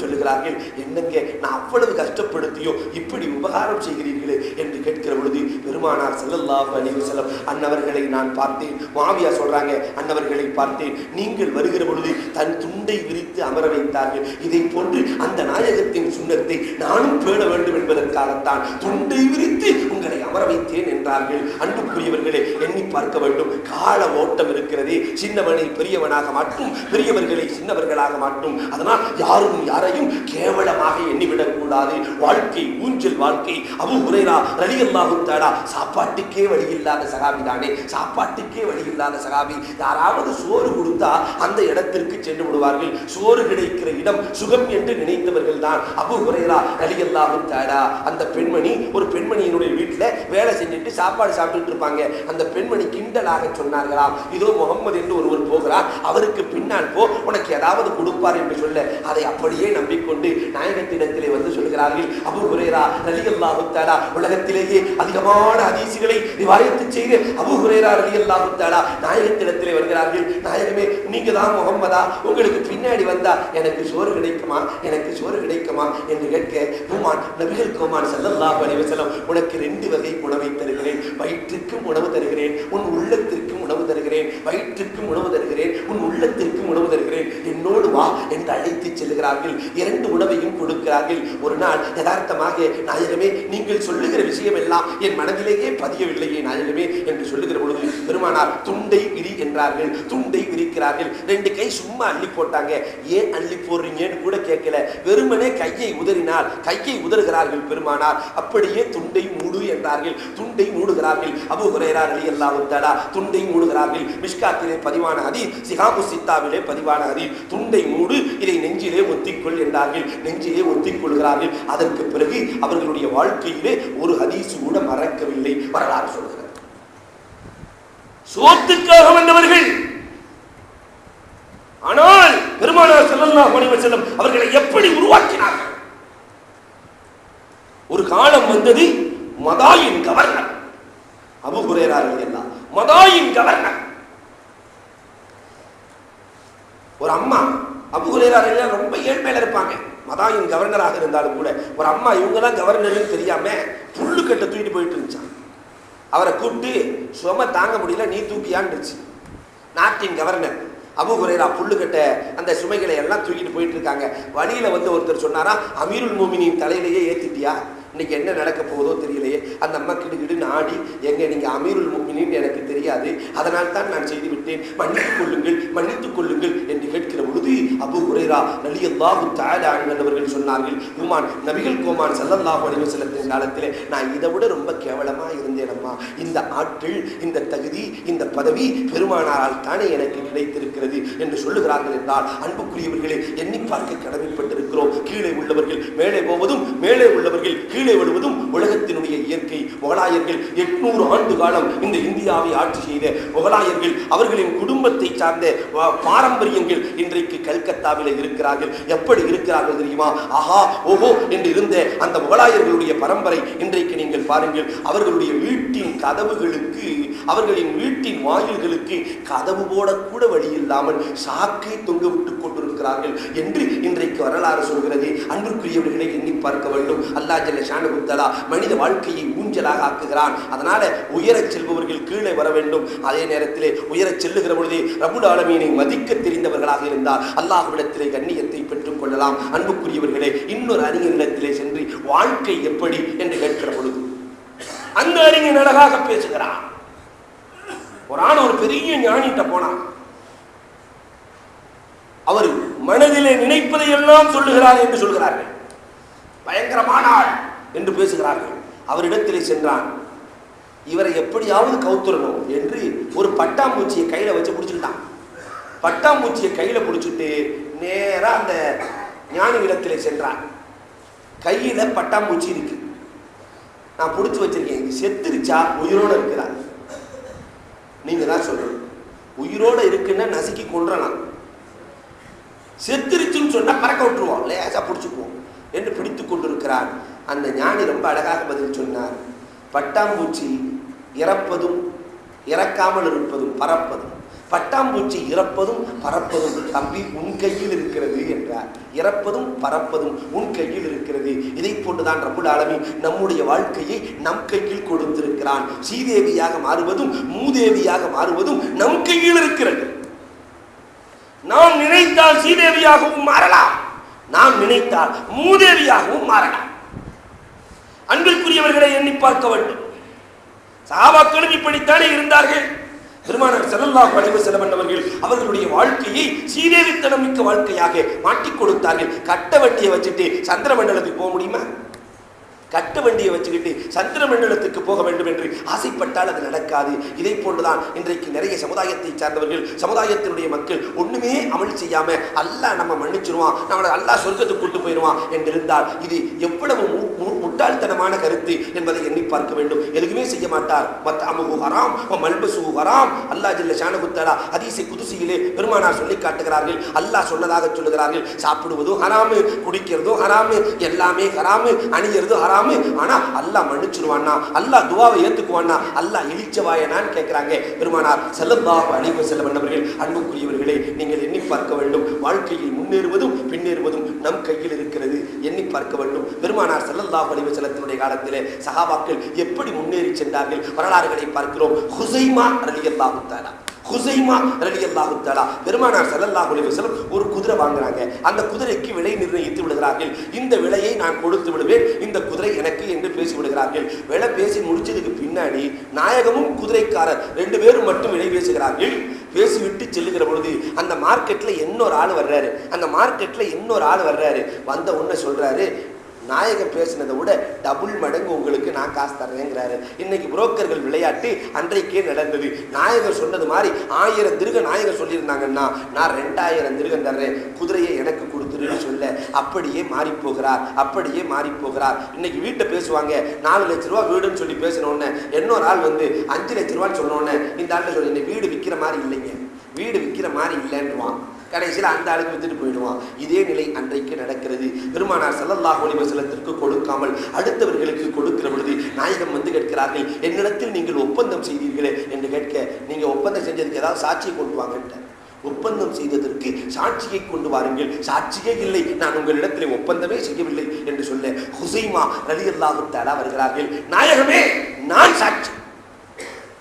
சொல்லுகிறார்கள். என்னங்க நான் அவ்வளவு கஷ்டப்படுத்தியோ இப்படி உபகாரம் செய்கிறீர்களே என்று கேட்கிற பொழுது பெருமானார் ஸல்லல்லாஹு அலைஹி வஸல்லம் அன்னவர்களை நான் பார்த்தேன். முஆவியா சொல்றாங்க, அன்னவர்களை பார்த்தேன், நீங்கள் வருகிற பொழுது தன் துண்டை விரித்து அமர வைத்தார்கள். இதை போன்று அந்த நாயகத்தின் சுன்னத்தை நானும் பேண வேண்டும் என்பதற்காகத்தான் துண்டை விரித்து உங்களை அமர வைத்தேன் என்றார்கள். அன்புக்குரியவர்களே, எண்ணி பார்க்க வேண்டும். கால ஓட்டம் இருக்கிறதே, சின்னவனை பெரியவனாக மாற்றும், பெரியவர்களை சின்னவர்களாக மாற்றும். அதனால் யாரும் யாரையும் கேவலமாக எண்ணிவிடக் கூடாது. வாழ்க்கை ஊஞ்சல் வாழ்க்கை. அபூ ஹுரைரா ரலியல்லாஹு தஆலா சாப்பாட்டுக்கே வழி இல்லாத சஹாபி தானே, யாராவது சோறு கொடுத்தா அந்த இடத்திற்கு சென்று விடுவார்கள். சோறு கிடைக்கிற இடம் சுகம் என்று நினைத்தவர்கள் தான் அபூ ஹுரைரா ரலியல்லாஹு தஆலா. அந்த பெண்மணி, ஒரு பெண்மணியினுடைய வீட்டில் வேலை செஞ்சுட்டு சாப்பாடு சாப்பிட்டு இருப்பாங்க. அந்த பெண்மணி கிண்டலாக சொன்னார்களாம், இதோ முகம்மது என்று ஒருவர் போகிறார், அவருக்கு பின்னால் போ, உனக்கு ஏதாவது கொடுப்பார் என்று சொல்ல, அதை அப்படியே நம்பிக்கொண்டு நாயகத்திடத்திலே வந்து சொல்கிறார்கள். அபூ ஹுரைரா ரலியல்லாஹு தஆலா உலகத்திலேயே அதிகமான ஹதீஸ்களை ரிவாயத் செய்த அபூ ஹுரைரா ரலியல்லாஹு தஆலா நாயகத்திடத்திலே வருகிறார்கள். நாயகமே, நீங்க தான் முகம்மதா, உங்களுக்கு பின்னாடி வந்தா எனக்கு சோறு கிடைக்குமா என்று கேட்க, நபிகள் கோமான் ஸல்லல்லாஹு அலைஹி வஸல்லம், உனக்கு 2 வகை உணவை தருகிறேன். வயிற்றுக்கும் உணவு தருகிறேன், உன் உள்ளத்திற்கும் உணவு தருகிறேன். வயிற்றுக்கும் உணவு தருகிறேன், உன் உள்ளத்திற்கும் உணவு தருகிறேன், என்னோடு வா என்று அழைத்து செல்கிறார்கள். 2 உணவையும் கொடுக்கிறார்கள். ஒரு நாள் யதார்த்தமாக, நாயகமே, நீங்கள் சொல்லுகிற விஷயம் எல்லாம் என் மனதிலேயே பதியவில்லையே நாயகமே என்று சொல்லுகிற பொழுது பெருமானார் துண்டை விரி என்றார்கள். துண்டை விரிக்கிறார்கள். 2 கை சும்மா அள்ளி போட்டாங்க. ஏன் அள்ளி போடுறீங்கன்னு கூட கேட்கல, வெறுமனே கையை உதறினார். கையை உதறுகிறார்கள் பெருமானார். அப்படியே துண்டை மூடு என்றார்கள். துண்டை மூடுகிறார்கள். அபூ ஹுரைரா ரலியல்லாஹு தஆலா துண்டை மூடுகிறார்கள். மிஷ்காத்திலே பதிவான ஹதீஸ், சிஹாபு சித்தாவிலே பதிவான ஹதீஸ். துண்டை மூடு, இதை நெஞ்சிலே ஒத்திக்கொள் என்றார்கள். நெஞ்சிலே ஒத்திக்கொள்கிறார்கள். அதற்கு பிறகு அவர்களுடைய வாழ்க்கையிலே ஒரு ஹதீஸ் கூட மறக்கவில்லை. வரலாறு சொல்கிறது. சோத்துக்காக வந்தவர்கள். ஆனால் பெருமானார் ஸல்லல்லாஹு அலைஹி வஸல்லம் அவர்களை எப்படி உருவாக்கினார்கள்? ஒரு காலம் வந்தது, மதாயின் கவர்னர் அபூ ஹுரைரா ரலியல்லாஹு மதாயின் கவர்னர். ஒரு அம்மா அபூ ஹுரைரா ரலியல்லாஹு ரொம்ப ஏழ்மையில இருப்பாங்க. மதாயின் கவர்னராக இருந்தாலும் கூட ஒரு அம்மா இவங்க தான் கவர்னர்னு தெரியாம புல்லு கட்ட தூக்கிட்டு போயிட்டு இருந்துச்சான். அவரை கூப்பிட்டு சும தாங்க முடியல, நீ தூக்கியான்னுச்சு. நாட்டின் கவர்னர் அபூ ஹுரைரா புல்லுக்கட்ட அந்த சுமைகளை எல்லாம் தூக்கிட்டு போயிட்டு இருக்காங்க. வழியில வந்து ஒருத்தர் சொன்னாரா, அமீருல் மோமினின் தலையிலேயே ஏத்திட்டியா, இன்னைக்கு என்ன நடக்க போதோ தெரியலையே. அந்த அம்மா கிடுகிடுன்னு ஆடி, எங்க நீங்க அமீருல் மோமினின்னு எனக்கு தெரியாது, அதனால் தான் நான் செய்து விட்டேன், மன்னித்துக் கொள்ளுங்கள் மன்னித்துக் கொள்ளுங்கள் என்று கேட்கிற பொழுது அபூ ஹுரைரா ரலியல்லாஹு தஆலா அன்ஹு அவர்கள் சொன்னார்கள், உமான் நபிகள் கோமான் ஸல்லல்லாஹு அலைஹி வஸல்லத்தின் காலத்திலே நான் இதை விட ரொம்ப கேவலமா இருந்தேனம்மா. இந்த ஆற்றல், இந்த தகுதி, இந்த பதவி பெருமானாரால் தானே எனக்கு கிடைத்திருக்கிறது என்று சொல்லுகிறார்கள் என்றால், அன்புக்குரியவர்களே, எண்ணி பார்க்க கடமைப்பட்டிருக்கிறோம். கீழே உள்ளவர்கள் மேலே போவதும், மேலே உள்ளவர்கள் கீழே விடுவதும் உலகத்தினுடைய இயற்கை. முகலாயர்கள் 800 ஆண்டு காலம் இந்த இந்தியாவை ஆட்சி செய்த முகலாயர்கள், அவர்களின் குடும்பத்தை சார்ந்த பாரம்பரியங்கள் இன்றைக்கு கல்கத்தாவில் இருக்கிறார்கள். எப்படி இருக்கிறார்கள் தெரியுமா? ஆஹா ஓஹோ என்று இருந்த அந்த முகலாயர்களுடைய பரம்பரை இன்றைக்கு நீங்கள் பாருங்கள். அவர்களுடைய வீட்டின் கதவுகளுக்கு, அவர்களின் வீட்டின் வாயில்களுக்கு கதவு போடக்கூட வழி இல்லாமல் சாக்கை தொங்க விட்டுக் கொண்டிருக்கிறார்கள் என்று இன்றைக்கு வரலாறு சொல்கிறது. அன்பிற்குரியவர்களை எண்ணி பார்க்க வேண்டும். அல்லாஹ் ஜல்ல ஷானஹு தஆலா மனித வாழ்க்கையை ஊஞ்சலாக ஆக்குகிறான். அதனால உயரச் செல்பவர்கள் கீழே வர வேண்டும். அதே நேரத்திலே உயரச் செல்லுகிற பொழுது ரப்புல் ஆலமீனை மதிக்க தெரிந்தவர்களாக இருந்தால் அல்லாஹ்விடத்திலே கண்ணியத்தை பெற்றுக் கொள்ளலாம். அன்புக்குரியவர்களே, இன்னொரு அறிஞரிடத்திலே சென்று வாழ்க்கை எப்படி என்று கேட்கிற பொழுது அந்த அறிஞன் அழகாக பேசுகிறான். ஒரு ஆண் ஒரு பெரிய ஞானிட்ட போனான். அவர் மனதிலே நினைப்பதை எல்லாம் சொல்லுகிறார் என்று சொல்கிறார்கள். பயங்கரமான ஆள் என்று பேசுகிறார்கள். அவரிடத்திலே சென்றான். இவரை எப்படியாவது கவுத்துறணும் என்று ஒரு பட்டாம்பூச்சியை கையில வச்சு பிடிச்சுட்டான். பட்டாம்பூச்சியை கையில பிடிச்சிட்டு நேரா அந்த ஞானி இடத்திலே சென்றான். கையில பட்டாம்பூச்சி இருக்கு, நான் பிடிச்சு வச்சிருக்கேன். இது செத்துருச்சா உயிரோட இருக்கிறார்? நீங்க தான் சொல்லணும். உயிரோட இருக்குன்னா நசுக்கி கொன்றலாம், செத்துருச்சுன்னு சொன்னா பறக்க விட்டுருவோம், லேசா பிடிச்சுக்குவோம் என்று பிடித்து கொண்டிருக்கிறான். அந்த ஞானி ரொம்ப அழகாக பதில் சொன்னார். பட்டாம்பூச்சி இறப்பதும் இறக்காமல் இருப்பதும் பறப்பதும், பட்டாம்பூச்சி இறப்பதும் பறப்பதும் தம்பி உன் கையில் இருக்கிறது என்றார். இறப்பதும் பறப்பதும் உன் கையில் இருக்கிறது. இதை போன்றுதான் ரப்புல் ஆலமீன் நம்முடைய வாழ்க்கையை நம் கையில் கொடுத்திருக்கிறான். சீதேவியாக மாறுவதும் மூதேவியாக மாறுவதும் நம் கையில் இருக்கிறது. நாம் நினைத்தால் சீதேவியாகவும் மாறலாம், நாம் நினைத்தால் மூதேவியாகவும் மாறலாம். அன்பிற்குரியவர்களை எண்ணி பார்க்க வேண்டும். சஹாபாக்களும் இப்படித்தானே இருந்தார்கள். பெருமானார் ஸல்லல்லாஹு அலைஹி வஸல்லம் அவர்கள் அவர்களுடைய வாழ்க்கையை சீதேவித்தனம் மிக்க வாழ்க்கையாக மாற்றிக் கொடுத்தார்கள். கட்ட வண்டியை வச்சுட்டு சந்திர மண்டலத்துக்கு போக முடியுமா? கட்ட வண்டியை வச்சுக்கிட்டு சந்திர மண்டலத்துக்கு போக வேண்டும் என்று ஆசைப்பட்டால் அது நடக்காது. இதை போன்றுதான் இன்றைக்கு நிறைய சமுதாயத்தை சார்ந்தவர்கள், சமுதாயத்தினுடைய மக்கள் ஒண்ணுமே அமல் செய்யாம அல்லாஹ் நம்ம மன்னிச்சிருவான், நம்மளை அல்லாஹ் சொர்க்கத்துக்கு கூட்டு போயிடுவான் என்றிருந்தால் இது எவ்வளவு முட்டாள்தனமான கருத்து என்பதை எண்ணி பார்க்க வேண்டும். எதுவுமே செய்ய மாட்டார். மத்அமுஹு ஹராம் வ மல்பஸுஹு ஹராம். அல்லாஹ் ஜல்ல ஷானஹு தஆலா ஹதீஸை குதுஸியிலே பெருமானார் சொல்லி காட்டுகிறார்கள். அல்லாஹ் சொன்னதாக சொல்லுகிறார்கள், சாப்பிடுவதும் ஹராமு, குடிக்கிறதும் ஹராமு, எல்லாமே ஹராமு, அணியறது ஹராமு. ஆனா அல்லாஹ் மன்னிச்சிருவானா, அல்லாஹ் துஆவை ஏத்துக்குவானா, அல்லாஹ் இழிச்சவாயனான்னு கேட்கிறாங்க பெருமானார் ஸல்லல்லாஹு அலைஹி வஸல்லம் அவர்கள். அன்புக்குரியவர்களே, நீங்கள் எண்ணி பார்க்க வேண்டும். வாழ்க்கையில் முன்னேறுவதும் பின்னேறுவதும் நம் கையில் இருக்கிறது. எண்ணி பார்க்க வேண்டும். பெருமானார் ஸல்லல்லாஹு அலைஹி வஸல்லத்தினுடைய காலத்திலே சஹாபாக்கள் எப்படி முன்னேறி சென்றார்கள் வரலாறுகளை பார்க்கிறோம். ஹுஸைமா ரலியல்லாஹு தஆலா, ஹுஸைமா ரலியல்லாஹு தஆலா பெருமானார் ஸல்லல்லாஹு அலைஹி வஸல்லம் ஒரு குதிரை வாங்குறாங்க. அந்த குதிரைக்கு விலை நிர்ணயித்து விடுகிறார்கள். இந்த விலையை நான் கொடுத்து விடுவேன், இந்த குதிரை எனக்கு என்று பேசி விடுகிறார்கள். விலை பேசி முடிச்சதுக்கு பின்னாடி நாயகமும் குதிரைக்காரர் 2 பேரும் மட்டும் விலை பேசுகிறார்கள். பேசிவிட்டு செல்லுகிற பொழுது அந்த மார்க்கெட்ல இன்னொரு ஆள் வர்றாரு. அந்த மார்க்கெட்ல இன்னொரு ஆள் வர்றாரு. வந்த உடனே சொல்றாரு, நாயகம் பேசினதை விட டபுள் மடங்கு உங்களுக்கு நான் காசு தர்றேங்கிறாரு. இன்னைக்கு புரோக்கர்கள் விளையாட்டு அன்றைக்கே நடந்தது. நாயகர் சொன்னது மாதிரி 1000 திருகம் நாயகர் சொல்லியிருந்தாங்கன்னா நான் 2000 திருகம் தர்றேன், குதிரையை எனக்கு கொடுத்துருன்னு சொல்ல அப்படியே மாறி போகிறார், அப்படியே மாறி போகிறார். இன்னைக்கு வீட்டை பேசுவாங்க, 4 லட்ச ரூபா வீடுன்னு சொல்லி பேசினோடனே இன்னொரு ஆள் வந்து 5 லட்ச ரூபான்னு சொன்னோடனே இந்த ஆள் சொல்லி இன்னைக்கு வீடு விற்கிற மாதிரி இல்லைங்க, வீடு விற்கிற மாதிரி இல்லைன்னுவான். கடைசியில் அந்த ஆளுக்கு வித்துட்டு போயிடுவான். இதே நிலை அன்றைக்கு நடக்கிறது. பெருமானார் ஸல்லல்லாஹு அலைஹி வஸல்லத்திற்கு கொடுக்காமல் அடுத்தவர்களுக்கு கொடுக்கிற பொழுது நாயகம் வந்து கேட்கிறார்கள், என்னிடத்தில் நீங்கள் ஒப்பந்தம் செய்தீர்களே என்று கேட்க, நீங்க ஒப்பந்தம் செஞ்சதுக்கு ஏதாவது சாட்சியை கொண்டு வாங்கன்ட்ட. ஒப்பந்தம் செய்ததற்கு சாட்சியை கொண்டு வாருங்கள். சாட்சியே இல்லை, நான் உங்களிடத்தில் ஒப்பந்தமே செய்யவில்லை என்று சொல்ல ஹுசைமா ரலியல்லாஹு தஆலா வருகிறார்கள். நாயகமே, நான் சாட்சி,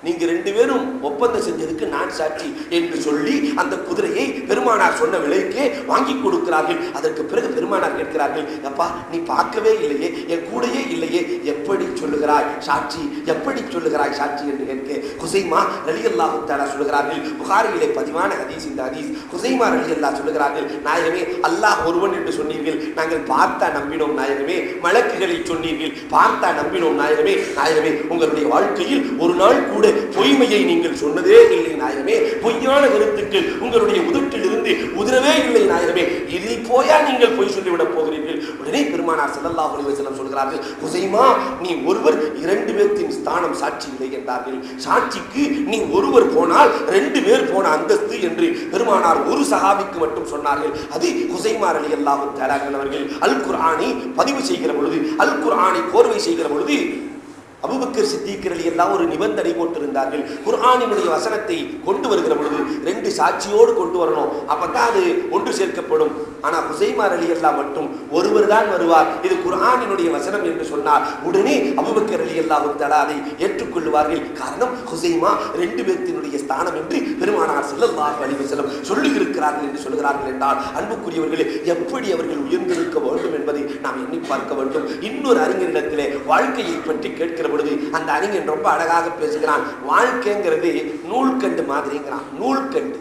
நீங்க ரெண்டு பேரும் ஒப்பந்தம் செஞ்சதுக்கு நான் சாட்சி என்று சொல்லி அந்த குதிரையை பெருமானார் சொன்ன விலைக்கே வாங்கி கொடுக்கிறார்கள். அதற்கு பிறகு பெருமானார் கேட்கிறார்கள், அப்பா நீ பார்க்கவே இல்லையே, என் கூடையே இல்லையே, எப்படி சொல்லுகிறாய் சாட்சி, எப்படி சொல்லுகிறாய் சாட்சி என்று கேட்க ஹுசைமா ரலியல்லாஹு தஆலா சொல்லுகிறார்கள். புகாரியிலே பதிவான ஹதீஸ் இந்த ஹதீஸ். ஹுசைமா ரலியல்லாஹு சொல்லுகிறார்கள், நாயகமே அல்லாஹ் ஒருவன் என்று சொன்னீர்கள், நாங்கள் பார்த்தா நம்பினோம் நாயகமே. மலக்குகளை சொன்னீர்கள், பார்த்தா நம்பினோம் நாயகமே. நாயகமே, உங்களுடைய வாழ்க்கையில் ஒரு நாள் கூட பொய்மையை நீங்கள் சொன்னதே இல்லை நாயகமே. பொய்யான கருத்துக்கள் உங்களுடைய உதட்டில் இருந்து உதிரவே இல்லை நாயகமே. இதில் போயா நீங்கள் பொய் சொல்லிவிடப் போகிறீர்கள்? உடனே பெருமானார் ஸல்லல்லாஹு அலைஹி வஸல்லம் சொல்கிறார்கள், ஹுசைமா நீ ஒருவர், இரண்டு பேர்த்தின் ஸ்தானம் சாட்சி இல்லை என்றார்கள். சாட்சிக்கு நீ ஒருவர் போனால் ரெண்டு பேர் போன அந்தஸ்து என்று பெருமானார் ஒரு சஹாபிக்கு மட்டும் சொன்னார்கள். அது ஹுசைமா ரலியல்லாஹு தஆலா அவர்கள் அல் குர்ஆனை பதிவு செய்கிற பொழுது, அல் குர்ஆனை கோர்வை செய்கிற பொழுது அபூபக்கர் சித்திக் ரலியல்லாஹு ஒரு நிபந்தனை போட்டிருந்தார்கள். குர்ஆனினுடைய வசனத்தை கொண்டு வருகிற பொழுது ரெண்டு சாட்சியோடு கொண்டு வரணும், அப்பதான் அது ஒன்று சேர்க்கப்படும். ஆனா ஹுசைமா ரலியல்லாஹு மட்டும் ஒருவர் தான் வருவார், இது குர்ஆனினுடைய வசனம் என்று சொன்னார். உடனே அபூபக்கர் ரலியல்லாஹு தஆலா அதை ஏற்றுக்கொள்வார்கள். காரணம் ஹுசைமா ரெண்டு பேர்த்தினுடைய ஸ்தானம் என்று பெருமானார் ஸல்லல்லாஹு அலைஹி வஸல்லம் சொல்லி இருக்கிறார்கள் என்று சொல்கிறார்கள் என்றால், அன்புக்குரியவர்களே, எப்படி அவர்கள் உயர்ந்திருக்க வேண்டும் என்பதை நாம் எண்ணி பார்க்க வேண்டும். இன்னொரு அறிஞரிடத்திலே வாழ்க்கையை பற்றி கேட்கிற பொழுது அந்த அறிஞன் ரொம்ப அழகாக பேசுகிறான். வாழ்க்கைங்கிறது நூல்கண்டு மாதிரிங்கிறான். நூல்கண்டு,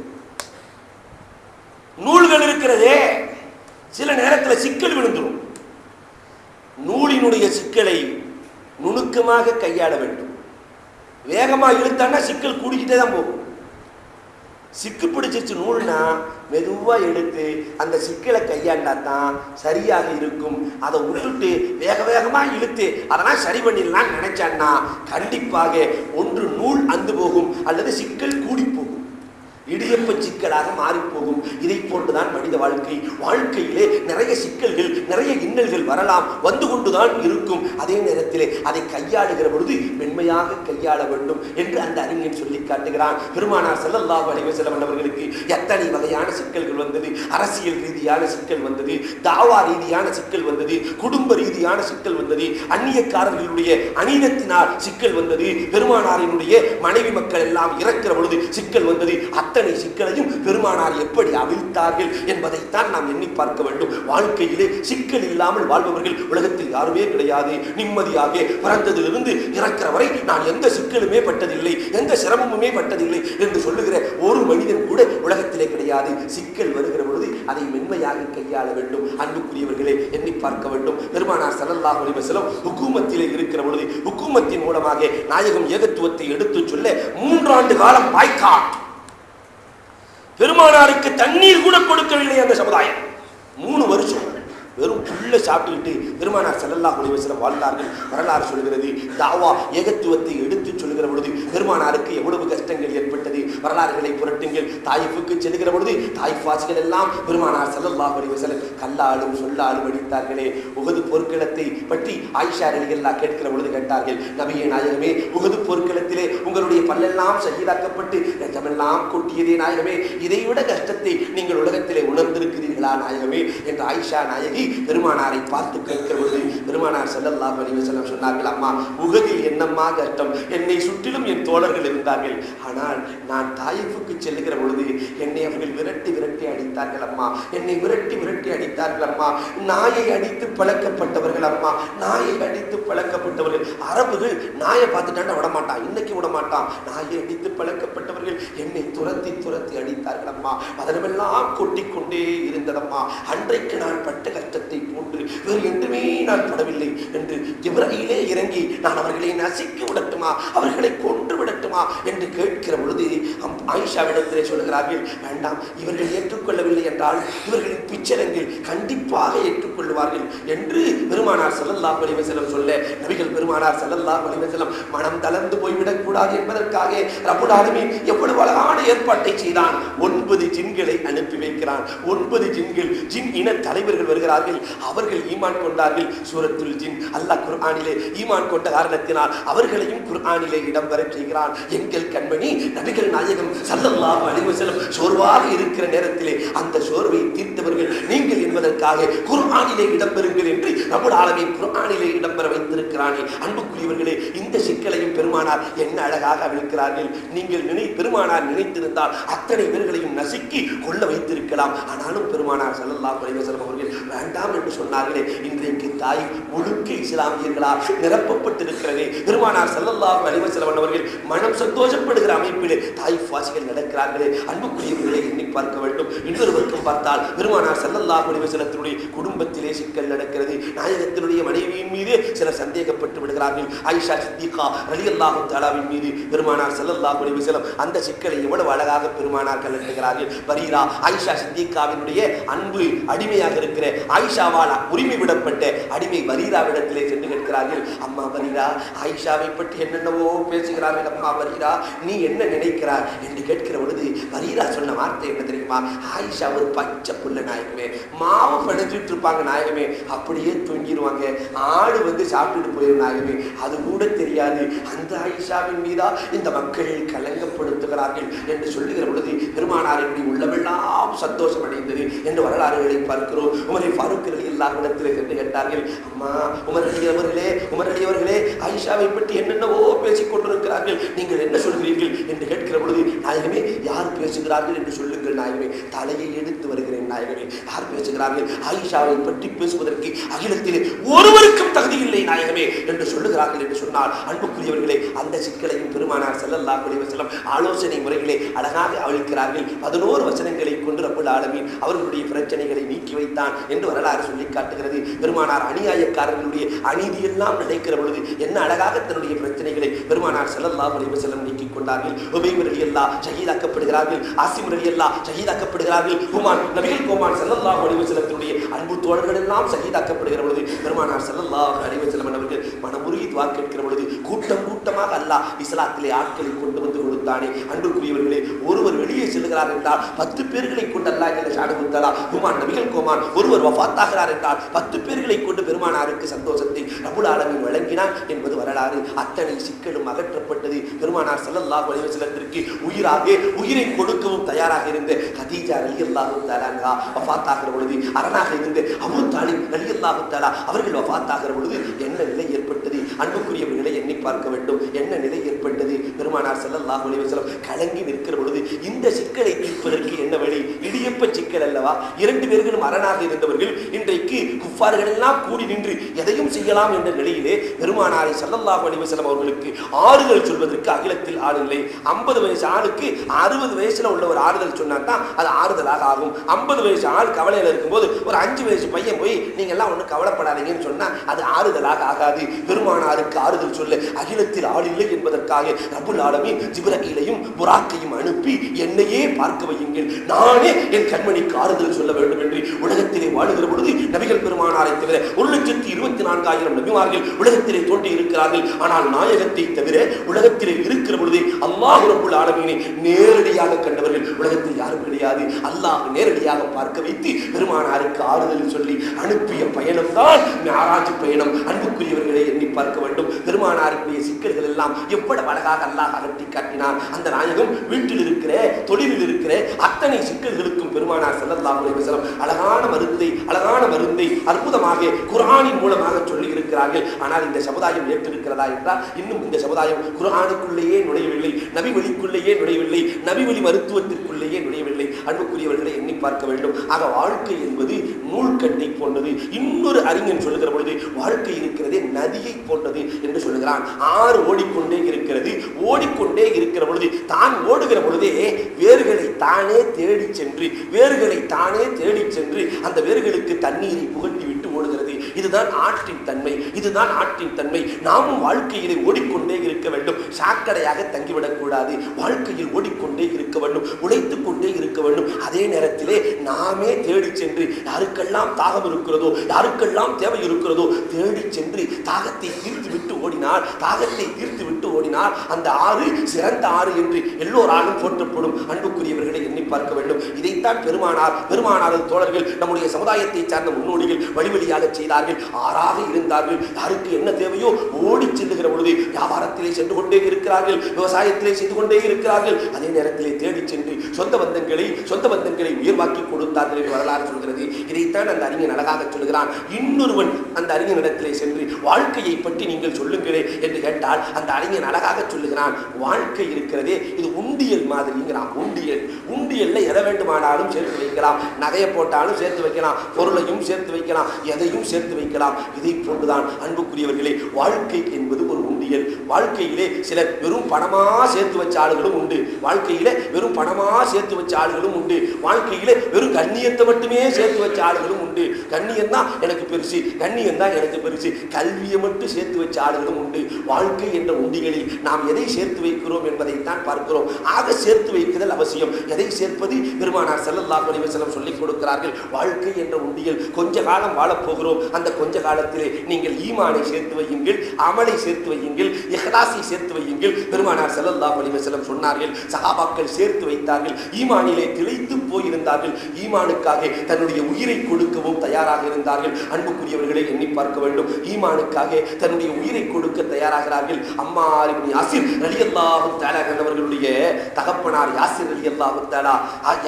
நூல்கள் இருக்கிறதே சில நேரத்தில் சிக்கல் விழுந்துடும். நூலினுடைய சிக்கலை நுணுக்கமாக கையாள வேண்டும். வேகமா இழுத்தான்னா சிக்கல் கூடிக்கிட்டே தான் போகும். சிக்கு பிடிச்சிச்சு நூல்னா மெதுவா எடுத்து அந்த சிக்கலை கையாண்டா தான் சரியாக இருக்கும். அதை விட்டுட்டு வேக வேகமா இழுத்து அதெல்லாம் சரி பண்ணிடலாம் நினைச்சான்னா கண்டிப்பாக ஒன்று நூல் அந்து போகும் அல்லது சிக்கல் கூடி போகும், இடியப்ப சிக்கலாக மாறி போகும். இதை போன்றுதான் மனித வாழ்க்கை. வாழ்க்கையிலே நிறைய சிக்கல்கள், நிறைய இன்னல்கள் வரலாம், வந்து கொண்டுதான் இருக்கும். அதே நேரத்திலே அதை கையாளுகிற பொழுது மென்மையாக கையாள வேண்டும் என்று அந்த அறிஞன் சொல்லி காட்டுகிறான். பெருமானார் ஸல்லல்லாஹு அலைஹி வஸல்லம் அவர்களுக்கு எத்தனை வகையான சிக்கல்கள் வந்தது. அரசியல் ரீதியான சிக்கல் வந்தது, தாவா ரீதியான சிக்கல் வந்தது, குடும்ப ரீதியான சிக்கல் வந்தது, அந்நியக்காரர்களுடைய அநீதத்தினால் சிக்கல் வந்தது, பெருமானாரினுடைய மனைவி மக்கள் எல்லாம் இறக்கிற பொழுது சிக்கல் வந்தது. அத்தனை சிக்கலையும் பெருமானார் எப்படி அவிழ்த்தார்கள் என்பதைத்தான் நாம் எண்ணி பார்க்க வேண்டும். வாழ்க்கையிலே சிக்கல் இல்லாமல் வாழ்பவர்கள் உலகத்தில் யாருமே கிடையாது. நிம்மதியாக பிறந்ததிலிருந்து இறக்கிற வரை நான் எந்த சிக்கலுமே பட்டதில்லை, எந்த சிரமமுமே பட்டதில்லை என்று சொல்லுகிற ஒரு மனிதன் கூட உலகத்திலே கிடையாது. சிக்கல் வருகிற பொழுது அதை மென்மையாக கையாள வேண்டும். அன்புக்குரியவர்களே, எண்ணி பார்க்க வேண்டும். பெருமானார் ஸல்லல்லாஹு அலைஹி வஸல்லம் ஹுக்கூமத்திலே இருக்கிற பொழுது ஹுக்கூமத்தின் மூலமாக நாயகம் ஏகத்துவத்தை எடுத்து சொல்ல 3 ஆண்டு காலம் பாய்காட். பெருமானாருக்கு தண்ணீர் கூட கொடுக்கவில்லை அந்த சமுதாயம். 3 வருஷம் வெறும் புல்ல சாப்பிட்டுக்கிட்டு பெருமானார் ஸல்லல்லாஹு அலைஹி வஸல்லம் வாழ்ந்தார்கள். வரலாறு சொல்கிறது. தாவா ஏகத்துவத்தை எடுத்து சொல்லுகிற பொழுது பெருமானாருக்கு எவ்வளவு கஷ்டங்கள் ஏற்பட்டது. வரலாறுகளை புரட்டுங்கள். தாயிஃபுக்கு செல்லுகிற பொழுது தாயிஃப்வாசிகள் எல்லாம் பெருமானார் ஸல்லல்லாஹு அலைஹி வஸல்லம் கல்லாலும் சொல்லாலும் அடித்தார்களே. உஹது போர்க்களத்தை பற்றி ஆயிஷா ரலியல்லாஹு கேட்கிற பொழுது கேட்டார்கள், நபியே நாயகமே, உஹது போர்க்களத்திலே உங்களுடைய பல்லெல்லாம் ஷஹீதாக்கப்பட்டு ரத்தமெல்லாம் கொட்டியதே நாயகமே, இதைவிட கஷ்டத்தை நீங்கள் உலகத்திலே உணர்ந்திருக்கிறீர்களா நாயகமே என்று ஆயிஷா நாயகி பெருமானாரை பார்த்து கேட்கிற பொழுது பெருமானார் ஸல்லல்லாஹு அலைஹி வஸல்லம் சொன்னார்கள், அம்மா உஹதில் என்னம்மா கஷ்டம், என்னை சுற்றிலும் என் தோழர்கள் இருந்தார்கள், ஆனால் நான் தாயிஃபுக்கு செல்லுகிற பொழுது என்னை அவர்கள் விரட்டி விரட்டி அடித்தார்கள் அம்மா, என்னை விரட்டி விரட்டி அடித்தார்கள் அம்மா. நாயை அடித்து பழக்கப்பட்டவர்கள் அம்மா, நாயை அடித்து பழக்கப்பட்டவர்கள். அரபுகள் நாயை பார்த்துட்டாண்ட விடமாட்டான், இன்னைக்கு விடமாட்டான். நாயை அடித்து பழக்கப்பட்டவர்கள் என்னை துரத்தி துரத்தி அடித்தார்கள் அம்மா. அதனமெல்லாம் கொட்டிக்கொண்டே இருந்ததம்மா. அன்றைக்கு நான் பட்ட கஷ்டத்தை போன்று வேறு என்றுமே நான் படவில்லை வரவில்லை என்று ஜிப்ரீலே இறங்கி நான் அவர்களை நசுக்கி விடட்டுமா, அவர்களை கொன்று விடட்டுமா என்று கேட்கிற பொழுது ஆயிஷாவிடத்திலே சொல்கிறார்கள், வேண்டாம், இவர்கள் ஏற்றுக்கொள்ளவில்லை என்றால் இவர்களின் பிச்சரங்கில் கண்டிப்பாக ஏற்றுக்கொள்வார்கள் என்று பெருமானார் ஸல்லல்லாஹு அலைஹி வஸல்லம் சொல்ல, நபிகள் பெருமானார் ஸல்லல்லாஹு அலைஹி வஸல்லம் மனம் தளர்ந்து போய்விடக் கூடாது என்பதற்காக ரப்புல் ஆலமீன் எவ்வளவு அழகான ஏற்பாட்டை செய்தான். 9 ஜின்களை அனுப்பி வைக்கிறான். 9 ஜின்கள், ஜின் இன தலைவர்கள் வருகிறார்கள். அவர்கள் ஈமான் கொண்டார்கள். சூரத்துல் ஜின் அல்லாஹ் குர்ஆனிலே ஈமான் கொண்ட காரணத்தினால் அவர்களையும் குர்ஆனிலே இடம்பெற செய்கிறான். எங்கள் கண்மணி நபிகள் நாயகம் ஸல்லல்லாஹு அலைஹி வஸல்லம் சோர்வாக இருக்கிற நேரத்திலே அந்த சோர்வை தீர்த்தவர்கள் நீங்கள் என்பதற்காக குர்ஆனிலே இடம்பெறுங்கள் என்று ரப்புல் ஆலமீன் குர்ஆனிலே இடம்பெற வைத்திருக்கிறானே. அன்புக்குரியவர்களே, இந்த சிக்கலையும் பெருமானார் என்ன அழகாக அவிழ்க்கிறார்கள். நீங்கள் பெருமானார் நினைத்திருந்தால் அத்தனை பேர்களையும் நசுக்கி கொள்ள வைத்திருக்கலாம். ஆனாலும் பெருமானார் ஸல்லல்லாஹு அலைஹி வஸல்லம் அவர்கள் வேண்டாம் என்று சொன்னார்களே. இன்றைக்கு தாய் முழுக்க இஸ்லாமியர்களால் நிரப்பப்பட்டிருக்கிறதே. பெருமானார் ஸல்லல்லாஹு அலைஹி வஸல்லம் அவர்கள் மனம் சந்தோஷப்படுகிற அமைப்பிலே தாய் வாசிகள் நடக்கிறார்களே. அன்புக்குரியவர்களை எண்ணி பார்க்க வேண்டும். இன்னொரு பக்கம் பார்த்தால் பெருமானார் ஸல்லல்லாஹு அலைஹி வஸல்லத்துடைய குடும்பத்திலே சிக்கல் நடக்கிறது. நாயகத்தினுடைய மனைவியின் மீது சிலர் சந்தேகப்பட்டு விடுகிறார்கள். ஆயிஷா சித்திகா ரலியல்லாஹு தஆலாவின் மீது பெருமானார் ஸல்லல்லாஹு அலைஹி வஸல்லம் அந்த சிக்கலை எவ்வளவு அழகாக பெருமானார் கலட்டுகிறார்கள். பரீரா ஆயிஷா சித்திகாவினுடைய அன்பு அடிமையாக இருக்கிற ஆயிஷாவால் உரிமை விடப்பட்ட அடிமை பரீராவிடத்திலே சென்று கேட்கிறார்கள், அம்மா பரீரா, ஆயிஷாவை பற்றி என்னென்னவோ பேசுகிறார்கள். அம்மா பரீரா, நீ என்ன நினைக்கிறார் என்று கேட்கிற பொழுது பரீரா சொன்ன வார்த்தை என்ன தெரியுமா? ஆயிஷா ஒரு பச்சை புள்ள நாயகமே, மாவு படைச்சிட்டு இருப்பாங்க நாயகமே, அப்படியே தூங்கிடுவாங்க, ஆடு வந்து சாப்பிட்டுட்டு போயிடும் நாயகமே, அது கூட தெரியாது. அந்த ஆயிஷாவின் மீதா இந்த மக்கள் கலங்கப்படுத்துகிறார்கள் என்று சொல்லுகிற பொழுது பெருமானாரின் உள்ளமெல்லாம் சந்தோஷம் அடைந்தது என்று வரலாறுகளை பார்க்கிறோம். உமரை ஃபாரூக் ரலியல்லாஹு அன்ஹு சென்று கேட்டார்கள், அம்மா உமர் அலி அவர்களே, ஆயிஷாவை பற்றி என்னென்னவோ பேசிக் கொண்டிருக்கிறார்கள், நீங்கள் என்ன சொல்கிறீர்கள் என்று கேட்கிற பொழுது, நாயகமே, யார் பேசுகிறார்கள் என்று சொல்லுங்கள் நாயகமே, தலையை எடுத்து வருகிறேன் நாயகமே, யார் பேசுகிறார்கள்? ஆயிஷாவை பற்றி பேசுவதற்கு அகிலத்திலே ஒருவருக்கும் தகுதி இல்லை நாயகமே என்று சொல்லுகிறார்கள் என்று சொன்னால், அன்புக்குரியவர்களே, அந்த சிக்கலையும் பெருமானார் ஸல்லல்லாஹு அலைஹி வஸல்லம் ஆலோசனை முறைகளை அழகாக அவிழ்க்கிறார்கள். 11 வசனங்களை கொண்டு ரப்புல் ஆலமீன் அவர்களுடைய பிரச்சனைகளை நீக்கி வைத்தான் என்று வரலாறு சொல்லி காட்டுகிறது. பெருமானார் அநியாயக்காரர்களுடைய அநீதியெல்லாம் நடக்கிற பொழுது என்ன அழகாக தன்னுடைய பிரச்சனைகளை பெருமானார் ஸல்லல்லாஹு அலைஹி வஸல்லம் நீக்கிக் கொண்டார்கள். உபைப் ரலியல்லாஹு ஷஹீதாக்கப்படுகிறார்கள். ஆசிம் ரலியல்லாஹு ஷஹீதாக்கப்படுகிறார்கள். நபிகள் கோமான் ஸல்லல்லாஹு அலைஹி வஸல்லத்துடைய அன்பு தோழர்கள் எல்லாம் ஷஹீதாக்கப்படுகிற பொழுது பெருமானார் ஸல்லல்லாஹு அலைஹி வஸல்லம் அவர்கள் மனமுருகி துஆ கேட்கிற பொழுது கூட்டமாக அல்லாஹ் இஸ்லாத்திலே ஆட்களை கொண்டு வந்து கொடுத்தானே. அன்புக்குரியவர்களே, ஒருவர் வெளியே செல்கிறார் என்றால் 10 பேர்களை கொண்டு அல்லாஹ் ஜல்ல ஷானஹு தஆலா நபிகள் கோமான் ஒருவர் வஃபாத்தாகிறார் என்றால் 10 பேர்களை கொண்டு பெருமானாருக்கு சந்தோஷத்தை ரப்புல் ஆலமீன் வழங்கினார் என்பது வரலாறு. அத்தனை சிக்கலும் அகற்றப்பட்டது. பெருமானார் ஸல்லல்லாஹு அலைஹி வஸல்லத்திற்கு உயிரை கொடுக்கவும் தயாராக இருந்த கதீஜா ரலியல்லாஹு தஆலா அன்ஹா வஃபாத்தாகிற பொழுது, அரணாக இருந்த அபூ தாலிப் ரலியல்லாஹு தஆலா அவர்கள் வஃபாத்தாகிற பொழுது என்ன நிலை ஏற்பட்டது? அன்புக்குரியவர்களை எண்ணி பார்க்க வேண்டும். என்ன நிலை ஏற்பட்டது? பெருமானார் ஸல்லல்லாஹு அலைஹி வஸல்லம் கலங்கி நிற்கிற பொழுது இந்த சிக்கலை தீர்ப்பதற்கு என்ன வழி? இடியப்ப சிக்கல் அல்லவா? 2 பேர்களும் அரணாக இருந்தவர்கள் இன்றைக்கு குஃபார்கள் எல்லாம் கூடி நின்று எதையும் செய்யலாம் என்ற நிலையிலே பெருமானாரை ஸல்லல்லாஹு அலைஹி வஸல்லம் அவர்களுக்கு ஆறுதல் சொல்வதற்கு அகிலத்தில் ஆள் இல்லை. 50 வயசு ஆளுக்கு 60 வயசுல உள்ள ஒரு ஆறுதல் சொன்னா தான் அது ஆறுதலாக ஆகும். 50 வயசு ஆள் கவலையில் இருக்கும்போது ஒரு 5 வயசு பையன் போய் நீங்க எல்லாம் ஒன்றும் கவலைப்படாதீங்கன்னு சொன்னா அது ஆறுதலாக ஆகாது. பெருமானாருக்கு ஆறுதல் சொல்ல அகிலத்தில் ஆள் இல்லை என்பதற்காக ரப்புல் ஆலமீன் ஜிப்ரீலையும் புராக்கையும் அனுப்பி என்னையே பார்க்க வையுங்கள், நானே என் கண்மணிக்கு ஆறுதல் சொல்ல வேண்டும் என்று உலகத்திலே வாழுகிற பொழுது நபிகள் பெருமானாரை தவிர 1,24,000 நபிமார்கள் உலகத்திலே தோன்றி இருக்கிறார்கள். ஆனால் நாயகத்தை தவிர உலகத்திலே இருக்கிற பொழுதே அல்லாஹ் ரப்புல் ஆலமீனை நேரடியாக கண்டவர்கள் உலகத்தில் யாரும் கிடையாது. அல்லாஹ் நேரடியாக பார்க்க வைத்து பெருமானாருக்கு ஆறுதல் சொல்லி அனுப்பிய பயணம்தான் மிஅராஜ் பயணம். அன்புக்குரியவர்களை எண்ணி பார்க்க வேண்டும். பெருமானாருடைய சிக்கல்கள் எல்லாம் எவ்வளவு அழகாக அல்லாஹ் அகற்றி காட்டினார். அந்த நாயகம் வீட்டில் இருக்கிற, தொழிலில் இருக்கிற அத்தனை சிக்கல்களுக்கும் பெருமானார் ஸல்லல்லாஹு அலைஹி வஸல்லம் அழகான மருந்தை அற்புதமாக குர்ஆனின் மூலமாக சொல்லி இருக்கிறார்கள். ஆனால் இந்த சமுதாயம் ஏற்றிருக்கிறதா என்றால் இன்னும் இந்த சமுதாயம் குர்ஆனுக்குள்ளேயே நுழையவில்லை, நபி வழிக்குள்ளேயே நுழையவில்லை, நபி வழி மருத்துவத்திற்குள்ளேயே நுழையவில்லை. அன்புக்குரியவர்களை எண்ணி பார்க்க வேண்டும். ஆக வாழ்க்கை என்பது நூல்கட்டை போன்றது. இன்னொரு அறிஞன் சொல்லுகிற பொழுது வாழ்க்கை இருக்கிறதே நதியை போன்றது என்று சொல்லுகிறான். ஆறு ஓடிக்கொண்டே இருக்கிறது. ஓடிக்கொண்டே இருக்கிற பொழுது தான் ஓடுகிற பொழுதே வேர்களை தானே தேடி சென்று அந்த வேர்களுக்கு தண்ணீரை புகட்டி விட்டு ஓடுகிறது. இதுதான் ஆற்றின் தன்மை, இதுதான் ஆற்றின் தன்மை. நாமும் வாழ்க்கையிலே ஓடிக்கொண்டே இருக்க வேண்டும், சாக்கடையாக தங்கிவிடக் கூடாது. வாழ்க்கையில் ஓடிக்கொண்டே இருக்க வேண்டும், உழைத்துக் கொண்டே இருக்க வேண்டும். அதே நேரத்திலே நாமே தேடி சென்று யாருக்கெல்லாம் தாகம் இருக்கிறதோ, யாருக்கெல்லாம் தேவை இருக்கிறதோ தேடி சென்று தாகத்தை தீர்த்து விட்டு ஓடினார், தாகத்தை தீர்த்து விட்டு ஓடினார். அந்த ஆறு சிறந்த ஆறு என்று எல்லோராலும் போற்றப்படும். அன்புக்குரியவர்களை எண்ணி பார்க்க வேண்டும். இதைத்தான் பெருமானார் தோழர்கள், நம்முடைய சமுதாயத்தை சார்ந்த முன்னோடிகள் வழி வழியாக செய்தார்கள். ஆறாக இருந்தார்கள். யாருக்கு என்ன தேவையோ ஓடி செல்லுகிற பொழுது வியாபாரத்திலே சென்று கொண்டே இருக்கிறார்கள், விவசாயத்திலே செய்து கொண்டே இருக்கிறார்கள். அதே நேரத்திலே தேடி சென்று சொந்த பந்தங்களை உயர்வாக்கி கொடுத்தார்கள் என்று வரலாறு சொல்கிறது. இதைத்தான் அந்த அறிஞன் அழகாக சொல்கிறான். இன்னொருவன் அந்த அறிஞனிடத்திலே சென்று வாழ்க்கையை பற்றி நீங்கள் சொல்லுங்களே என்று கேட்டால் அந்த அறிஞன் அழகாக சொல்லுகிறான், வாழ்க்கை இருக்கிறதே இது உண்டியல் மாதிரிங்கிறான். உண்டியல்ல எதை வேண்டுமானாலும் சேர்த்து வைக்கலாம், நகையை போட்டாலும் சேர்த்து வைக்கலாம், பொருளையும் சேர்த்து வைக்கலாம், எதையும் சேர்த்து வைக்கலாம். இதை போன்றுதான் அன்புக்குரியவர்களே வாழ்க்கை என்பது ஒரு உண்டியல். வாழ்க்கையிலே சிலர் வெறும் பணமா சேர்த்து வச்ச ஆளுகளும் உண்டு, வாழ்க்கையிலே வெறும் பணமா சேர்த்து வச்ச ஆளுகளும் உண்டு, வாழ்க்கையிலே வெறும் கண்ணியத்தை மட்டுமே சேர்த்து வச்ச ஆளுகளும் உண்டு. கண்ணியம் தான் எனக்கு பெருசு, கண்ணியம் தான் எனக்கு பெருசு, கல்வியை மட்டும் சேர்த்து வச்ச ஆளுகளும் உண்டு. வாழ்க்கை என்ற உண்டிகளில் நாம் எதை சேர்த்து வைக்கிறோம் என்பதைத்தான் பார்க்கிறோம். ஆக சேர்த்து வைக்குதல் அவசியம். எதை சேர்ப்பது? பெருமானார் ஸல்லல்லாஹு அலைஹி வஸல்லம் சொல்லிக் கொடுக்கிறார்கள். வாழ்க்கை என்ற உண்டியல் கொஞ்ச காலம் வாழப்போகிறோம். அந்த கொஞ்ச காலத்திலே நீங்கள் ஈமானை சேர்த்து வையுங்கள், அமலை சேர்த்து வையுங்கள், இஹ்லாஸை சேர்த்து வையுங்கள். பெருமானார் ஸல்லல்லாஹு அலைஹி வஸல்லம் சொன்னார்கள். சஹாபாக்கள் சேர்த்து வைத்தார்கள், ஈமானிலே திளைத்து போயிருந்தார்கள், ஈமானுக்காக தன்னுடைய உயிரை கொடுக்கவும் தயாராக இருந்தார்கள். அன்புக்குரியவர்களை எண்ணி பார்க்க வேண்டும். ஈமானுக்காக தன்னுடைய உயிரை கொடுக்க தயாராகிறார்கள். அம்மார் இப்னு யாசிர் ரலியல்லாஹு தஆலா அவர்களுடைய தகப்பனார் யாசிர் ரலியல்லாஹு தஆலா,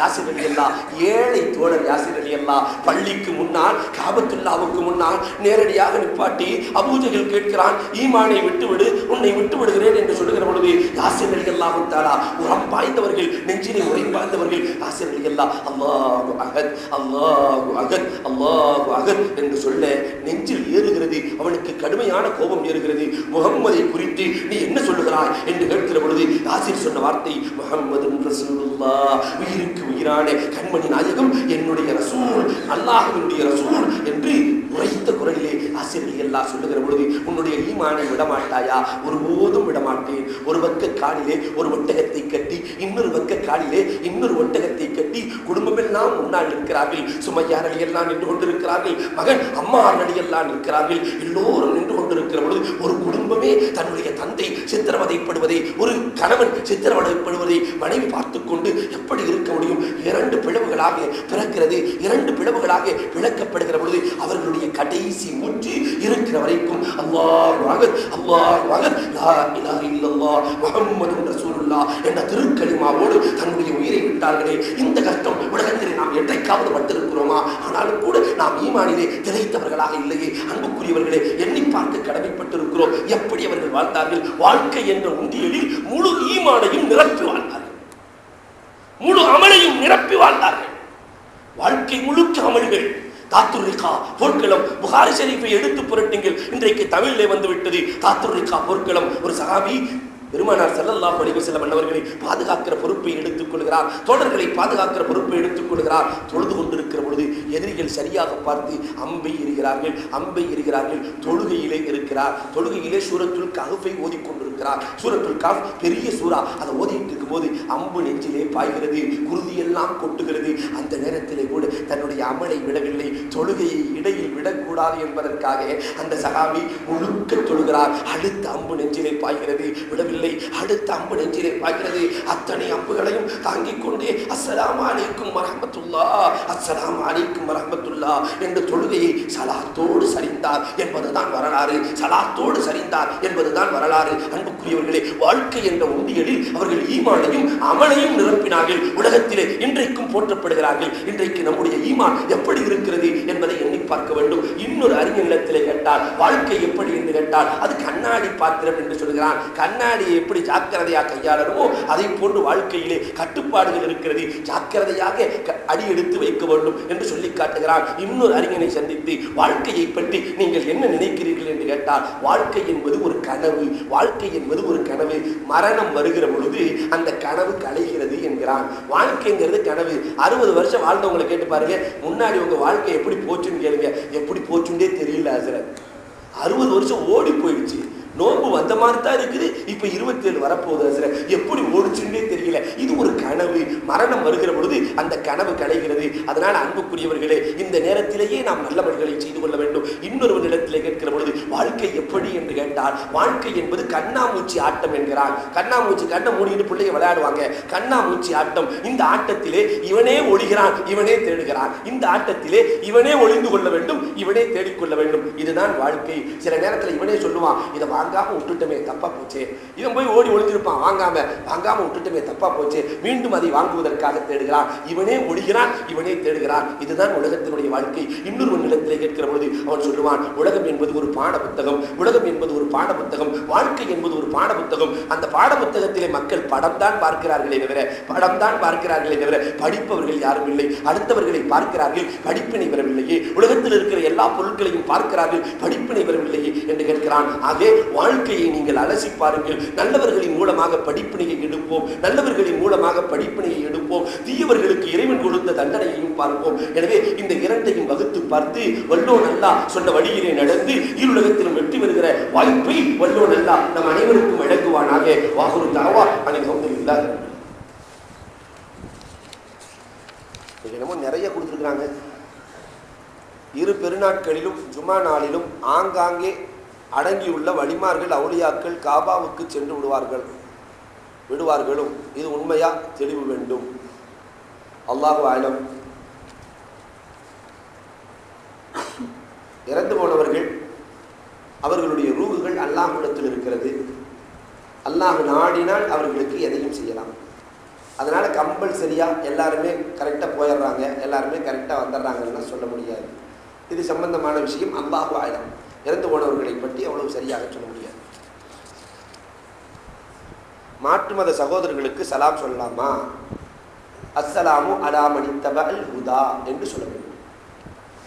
யாசிர் ரலியல்லாஹ் ஏழை தோழர் யாசிர் ரலியல்லாஹ் பள்ளிக்கு முன்னால் காபத்துல்லாவுக்கு முன்னால் நேரடியாக நிப்பாட்டி அபூஜஹல் கேட்கிறான், ஈமானை விட்டுவிடு, உன்னை விட்டு விடுகிறேன் என்று சொல்லுகிற பொழுது யாசிர் ரலியல்லாஹு தஆலா உரம் பாய்ந்தவர்கள், நெஞ்சிலே உறைப்பாய்ந்தவர்கள் யாசிர் ரலியல்லாஹ் அல்லாஹு அஹத் அல்லாஹு அஹத் அல்லாஹு அஹத் என்று சொல்ல நெஞ்சில் ஏறுகிறது. அவனுக்கு கடுமையான கோபம் ஏறுகிறது. முஹம்மதை குறித்து நீ என்ன சொல்லுகிறாய் என்று கேட்கிற பொழுது யாசிர் சொன்ன வார்த்தை முஹம்மது ரசூலுல்லாஹ், உயிருக்கு உயிரான கண்மணி நாயகம், என்னுடைய ரசூல், அல்லாஹ்வுடைய ரசூல் என்று உரைத்த குரலிலே யாசிர் ரலியல்லாஹ் சொல்லுகிற பொழுது உன்னுடைய ஈமானை விடமாட்டாயா? ஒருபோதும் விடமாட்டேன். ஒரு பக்க காலிலே ஒரு ஒட்டகத்தை கட்டி, இன்னொரு பக்க காலிலே இன்னொரு ஒட்டகத்தை கட்டி குடும்பமெல்லாம் முன்னால் இருக்கிறார்கள். சுமையா ரலியல்லாஹ் நின்று கொண்டிருக்கிறார்கள், மகன் அம்மார் ரலியல்லாஹ் இருக்கிறார்கள். எல்லோரும் நின்று கொண்டிருக்கிற பொழுது ஒரு குடும்பமே தன்னுடைய தந்தை சித்திரவதைப்படுவதை, ஒரு கணவன் சித்திரவதைப்படுவதை மனைவி பார்த்துக் கொண்டு எப்படி இருக்க முடியும்? இரண்டு பிளவுகளாக பிறக்கிறது, இரண்டு பிளவுகளாக விளக்கப்படுகிற பொழுது அவர்களுடைய கடைசி மூச்சு இருக்கிற வரைக்கும் அல்லாஹ் அக்பர் அல்லாஹ் அக்பர் லா இலாஹ இல்லல்லாஹ் முஹம்மது ரசூலுல்லாஹ் என்ற திருக்கலிமாவோடு தன்னுடைய உயிரை விட்டார்களே. இந்த கஷ்டம் உலகத்திலே நாம் என்றைக்காவது பட்டிருக்கிறோமா? ஆனாலும் கூட நாம் ஈமானிலே திளைத்தவர்களாக இல்லையே. அன்புக்குரியவர்களே, எண்ணி பார்க்க கடமைப்பட்டிருக்கிறோம். எப்படி அவர்கள் வாழ்ந்தார்கள்? வாழ்க்கை என்ற உண்டியலில் முழு ஈமானையும் நிரப்பி வாழ்ந்தார்கள், முழு அமலையும் நிரப்பி வாழ்ந்தார்கள். வாழ்க்கை முழுக்க அமல்கள். தாத்துர்ரிகா போர்க்களம், புகாரி ஷரீஃபை எடுத்து புரட்டுங்கள், இன்றைக்கு தமிழிலே வந்துவிட்டது. தாத்துர்ரிகா போர்க்களம். ஒரு சஹாபி பெருமானார் ஸல்லல்லாஹு அலைஹி வஸல்லம் அவர்களை பாதுகாக்கிற பொறுப்பை எடுத்துக் கொள்கிறார், தோழர்களை பாதுகாக்கிற பொறுப்பை எடுத்துக் கொள்கிறார். தொழுது கொண்டிருக்கிற பொழுது எதிரிகள் சரியாக பார்த்து அம்பை எறிகிறார்கள். தொழுகையிலே இருக்கிறார். தொழுகையிலே சூரத்துல் கஹ்ஃபை ஓதிக்கொண்டிருக்கிறார். சூரத்துல் கஹ்ஃப் பெரிய சூரா, அதை ஓதிட்டு இருக்கும் போது அம்பு நெஞ்சிலே பாய்கிறது, குருதியெல்லாம் கொட்டுகிறது. அந்த நேரத்திலே கூட தன்னுடைய அமலை விடவில்லை. தொழுகையை இடையில் விடக்கூடாது என்பதற்காக அந்த சஹாபி முழுக்க தொழுகிறார். அடுத்த அம்பு நெஞ்சிலே பாய்கிறது, விடவில்லை. அடுத்த அம்பு நெஞ்சிலே பாய்கிறது. அத்தனை அம்புகளையும் தாங்கிக் கொண்டே அஸ்ஸலாமு அலைக்கும் வரஹ்மத்துல்லாஹ், அஸ்ஸலாமு அலைக்கும் வரஹ்மத்துல்லாஹ் என்று தொழுகையை சலாத்தோடு சரிந்தார் என்பதுதான் வரலாறு. சலாத்தோடு சரிந்தார் என்பதுதான் வரலாறு. அன்புக்குரியவர்களே, வாழ்க்கை என்ற உண்டியலில் அவர்கள் ஈமானையும் அமலையும் நிரப்பினார்கள். உலகத்திலே இன்றைக்கும் போற்றப்படுகிறார்கள். இன்றைக்கு நம்முடைய ஈமான் எப்படி இருக்கிறது என்பதை எண்ணி பார்க்க வேண்டும். இன்னொரு அறிஞரிடத்திலே கேட்டால் வாழ்க்கை எப்படி என்று கேட்டால் அது கண்ணாடி பாத்திரம் என்று சொல்கிறான். கண்ணாடி வினாடியை எப்படி ஜாக்கிரதையாக கையாளணுமோ அதை போன்று வாழ்க்கையிலே கட்டுப்பாடுகள் இருக்கிறது. ஜாக்கிரதையாக அடி எடுத்து வைக்க வேண்டும் என்று சொல்லி காட்டுகிறான். இன்னொரு அறிஞனை சந்தித்து வாழ்க்கையை பற்றி நீங்கள் என்ன நினைக்கிறீர்கள் என்று கேட்டால், வாழ்க்கை என்பது ஒரு கனவு, வாழ்க்கை என்பது ஒரு கனவு. மரணம் வருகிற பொழுது அந்த கனவு கலைகிறது என்கிறான். வாழ்க்கைங்கிறது கனவு. 60 வருஷம் வாழ்ந்தவங்களை கேட்டு பாருங்க, முன்னாடி உங்க வாழ்க்கை எப்படி போச்சுன்னு கேளுங்க, எப்படி போச்சுன்னே தெரியல. 60 வருஷம் ஓடி போயிடுச்சு. நோன்பு வந்த மாதிரி தான் இருக்குது, இப்ப 27 வரப்போகுது. எப்படி ஓடிச்சுன்னே தெரியல. இது ஒரு கனவு. மரணம் வருகிற பொழுது அந்த கனவு கலைகிறது. அதனால அன்புக்குரியவர்களே, இந்த நேரத்திலேயே நாம் நல்லவர்களை செய்து கொள்ள வேண்டும். இன்னொருவரிடத்திலே கேட்கிற பொழுது வாழ்க்கை எப்படி என்று கேட்டால், வாழ்க்கை என்பது கண்ணாமூச்சி ஆட்டம் என்கிறான். கண்ணாமூச்சி கண்ணை மூடிட்டு பிள்ளைங்க விளையாடுவாங்க. கண்ணாமூச்சி ஆட்டம். இந்த ஆட்டத்திலே இவனே ஒளிகிறான், இவனே தேடுகிறான். இந்த ஆட்டத்திலே இவனே ஒளிந்து கொள்ள வேண்டும், இவனே தேடிக்கொள்ள வேண்டும். இதுதான் வாழ்க்கை. சில நேரத்தில் இவனே சொல்லுவான், இதை வாங்காம விட்டுட்டமே தப்பா போச்சு. இவன் போய் ஓடி ஒளிஞ்சிருப்பான், வாங்காம விட்டுட்டமே தப்பா போச்சு. மீண்டும் அதை வாங்குவதற்காக தேடுகிறான். இவனே ஒளிகிறான், இவனே தேடுகிறான். இதுதான் உலகத்தினுடைய வாழ்க்கை. இன்னொரு நிலத்திலே கேட்கிற பொழுது அவன் சொல்லுவான், உலகம் என்பது ஒரு பாட புத்தகம், உலகம் என்பது ஒரு பாட புத்தகம், வாழ்க்கை என்பது ஒரு பாட புத்தகம். அந்த பாட புத்தகத்திலே மக்கள் படம் தான் பார்க்கிறார்களே தவிர படிப்பவர்கள் யாரும் இல்லை. அடுத்தவர்களை பார்க்கிறார்கள், படிப்பினை பெறவில்லையே. உலகத்தில் இருக்கிற எல்லா பொருட்களையும் பார்க்கிறார்கள், படிப்பினை பெறவில்லையே என்று கேட்கிறான். ஆகவே வாழ்க்கையை நீங்கள் அலசி பாருங்கள். நல்லவர்களின் மூலமாக படிப்பினையை எடுப்போம், நல்லவர்களின் மூலமாக படிப்பினையை எடுப்போம். தீயவர்களுக்கு இறைவன் கொடுத்த தண்டனையையும் பார்ப்போம். எனவே இந்த இரண்டையும் வகுத்து பார்த்து வல்லோன் அல்லாஹ் சொன்ன வழியிலே நடந்து இருலகத்திலும் வெற்றி வருகிற வாய்ப்பை வல்லோன் அல்லாஹ் நம் அனைவருக்கும் வழங்குவானாக. வாகுரு தாவா அல்ஹம்துலில்லாஹ். என்னமோ நிறைய கொடுத்துருக்குறாங்க. இரு பெருநாட்களிலும் ஜுமா நாளிலும் ஆங்காங்கே அடங்கியுள்ள வலிமார்கள் அவுலியாக்கள் காபாவுக்கு சென்று விடுவார்களும் இது உண்மையா? தெளிவு வேண்டும். அல்லாஹு ஆலம். இறந்து போனவர்கள் அவர்களுடைய ரூகுகள் அல்லாஹ்விடத்தில் இருக்கிறது. அல்லாஹ் நாடினால் அவர்களுக்கு எதையும் செய்யலாம். அதனால கம்பல்சரியா எல்லாருமே கரெக்டாக போயிடுறாங்க, எல்லாருமே கரெக்டாக வந்துடுறாங்கன்னு சொல்ல முடியாது. இது சம்பந்தமான விஷயம். அல்லாஹு ஆலம். இறந்து போனவர்களை பற்றி அவ்வளவு சரியாக சொல்ல முடியாது. மாற்று மத சகோதரர்களுக்கு சலாம் சொல்லலாமா? அஸ்ஸலாமு அலா மன் இத்தபஅல் ஹுதா என்று சொல்ல வேண்டும்.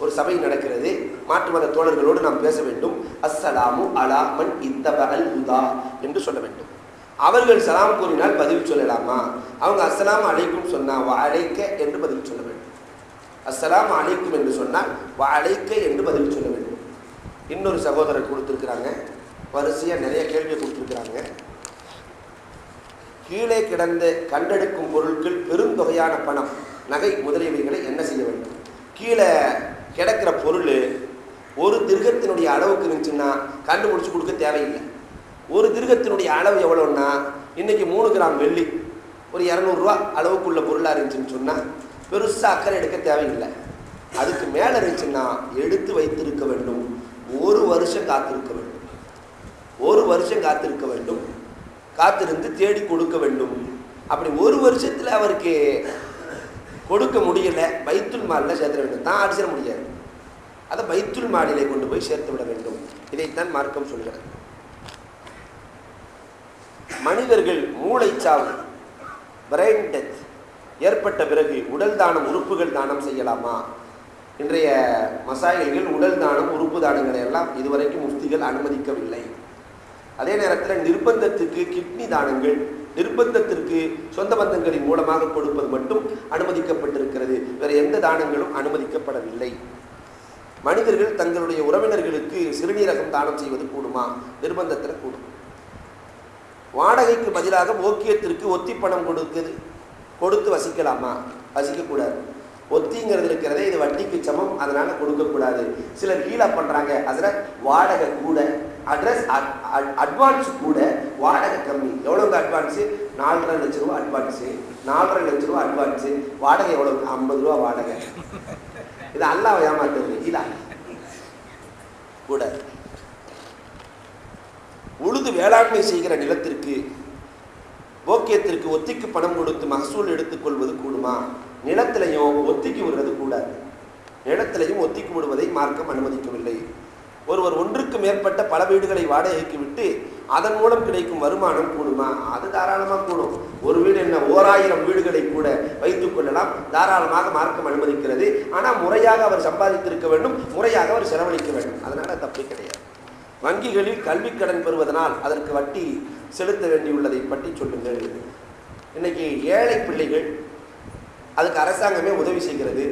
ஒரு சபை நடக்கிறது, மாற்று மத தோழர்களோடு நாம் பேச வேண்டும். அஸ்ஸலாமு அலா மன் இத்தபஅல் ஹுதா என்று சொல்ல வேண்டும். அவர்கள் சலாம் கூறினால் பதில் சொல்லலாமா? அவங்க அஸ்ஸலாமு அலைக்கும் சொன்னா வ அலைக்க என்று பதில் சொல்ல வேண்டும். அஸ்ஸலாமு அலைக்கும் என்று சொன்னால் வ அலைக்க என்று பதில் சொல்ல வேண்டும். இன்னொரு சகோதரர் கொடுத்துருக்குறாங்க, வரிசையாக நிறைய கேள்வி கொடுத்துருக்குறாங்க. கீழே கிடந்து கண்டெடுக்கும் பொருட்கள் பெருந்தொகையான பணம், நகை முதலியவைகளை என்ன செய்ய வேண்டும்? கீழே கிடக்கிற பொருள் ஒரு திர்கத்தினுடைய அளவுக்கு இருந்துச்சுன்னா கண்டுபிடிச்சி கொடுக்க தேவையில்லை. ஒரு திர்கத்தினுடைய அளவு எவ்வளோன்னா, இன்றைக்கி 3 கிராம் வெள்ளி ஒரு 200 ரூபா அளவுக்குள்ள பொருளாக இருந்துச்சுன்னு சொன்னால் பெருசாக அக்கறை எடுக்க தேவையில்லை. அதுக்கு மேலே இருந்துச்சுன்னா எடுத்து வைத்திருக்க வேண்டும். 1 வருஷம் காத்திருக்க வேண்டும். 1 வருஷம் காத்திருக்க வேண்டும். காத்திருந்து தேடி கொடுக்க வேண்டும். அப்படி 1 வருஷத்தில் அவருக்கு கொடுக்க முடியலை, பைத்துல் மாலில் சேர்த்துட வேண்டும். தான் அடிச்சிட முடியாது, அதை பைத்துல் மாலிலே கொண்டு போய் சேர்த்து விட வேண்டும். இதைத்தான் மார்க்கம் சொல்கிறது. மனிதர்கள் மூளைச்சாவு, பிரெயின் டெத் ஏற்பட்ட பிறகு உடல் தானம், உறுப்புகள் தானம் செய்யலாமா? இன்றைய மசாயில்கள் உடல் தானம், உறுப்பு தானங்களை எல்லாம் இதுவரைக்கும் முஃப்திகள் அனுமதிக்கவில்லை. அதே நேரத்தில் நிர்பந்தத்துக்கு கிட்னி தானங்கள், நிர்பந்தத்திற்கு சொந்த பந்தங்களின் மூலமாக கொடுப்பது மட்டும் அனுமதிக்கப்பட்டிருக்கிறது. வேறு எந்த தானங்களும் அனுமதிக்கப்படவில்லை. மனிதர்கள் தங்களுடைய உறவினர்களுக்கு சிறுநீரகம் தானம் செய்வது கூடுமா? நிர்பந்தத்தில் கூடும். வாடகைக்கு பதிலாக ஓக்கியத்திற்கு ஒத்தி பணம் கொடுத்து வசிக்கலாமா? வசிக்கக்கூடாது. ஒத்திங்கிறது இருக்கிறதே, இது வட்டிக்கு சமம், அதனால் கொடுக்கக்கூடாது. சிலர் ஹீலா பண்ணுறாங்க, அதில் வாடகை கூட, அட்வான்ஸ் கூட, வாடகை கம்மி. எவ்வளோங்க அட்வான்ஸு? 4.5 லட்ச ரூபா அட்வான்ஸு. 4.5 லட்ச ரூபா அட்வான்ஸு. வாடகை எவ்வளோ? 50 ரூபா வாடகை. இது அல்லாஹ் ஏமாத்துறது. ஹீலா கூட. உழுது வேளாண்மை செய்கிற நிலத்திற்கு போக்கியத்திற்கு ஒத்திக்கு பணம் கொடுத்து மகசூல் எடுத்துக்கொள்வது கூடுமா? நிலத்திலையும் ஒத்திக்கு விடுறது கூடாது. நிலத்திலையும் ஒத்திக்கு விடுவதை மார்க்கம் அனுமதிக்கவில்லை. ஒருவர் ஒன்றுக்கு மேற்பட்ட பல வீடுகளை வாடகைக்கு விட்டு அதன் மூலம் கிடைக்கும் வருமானம் கூடுமா? அது தாராளமாக கூடும். ஒரு வீடு என்ன 1000 வீடுகளை கூட வைத்துக் கொள்ளலாம், தாராளமாக மார்க்கம் அனுமதிக்கிறது. ஆனால் முறையாக அவர் சம்பாதித்திருக்க வேண்டும், முறையாக அவர் செலவழிக்க வேண்டும். அதனால தப்பே கிடையாது. வங்கிகளில் கல்வி கடன் பெறுவதனால் அதற்கு வட்டி செலுத்த வேண்டியுள்ளதை பற்றி சொல்லுங்கள். இன்னைக்கு ஏழை பிள்ளைகள், அதுக்கு அரசாங்கமே உதவி செய்கிறது.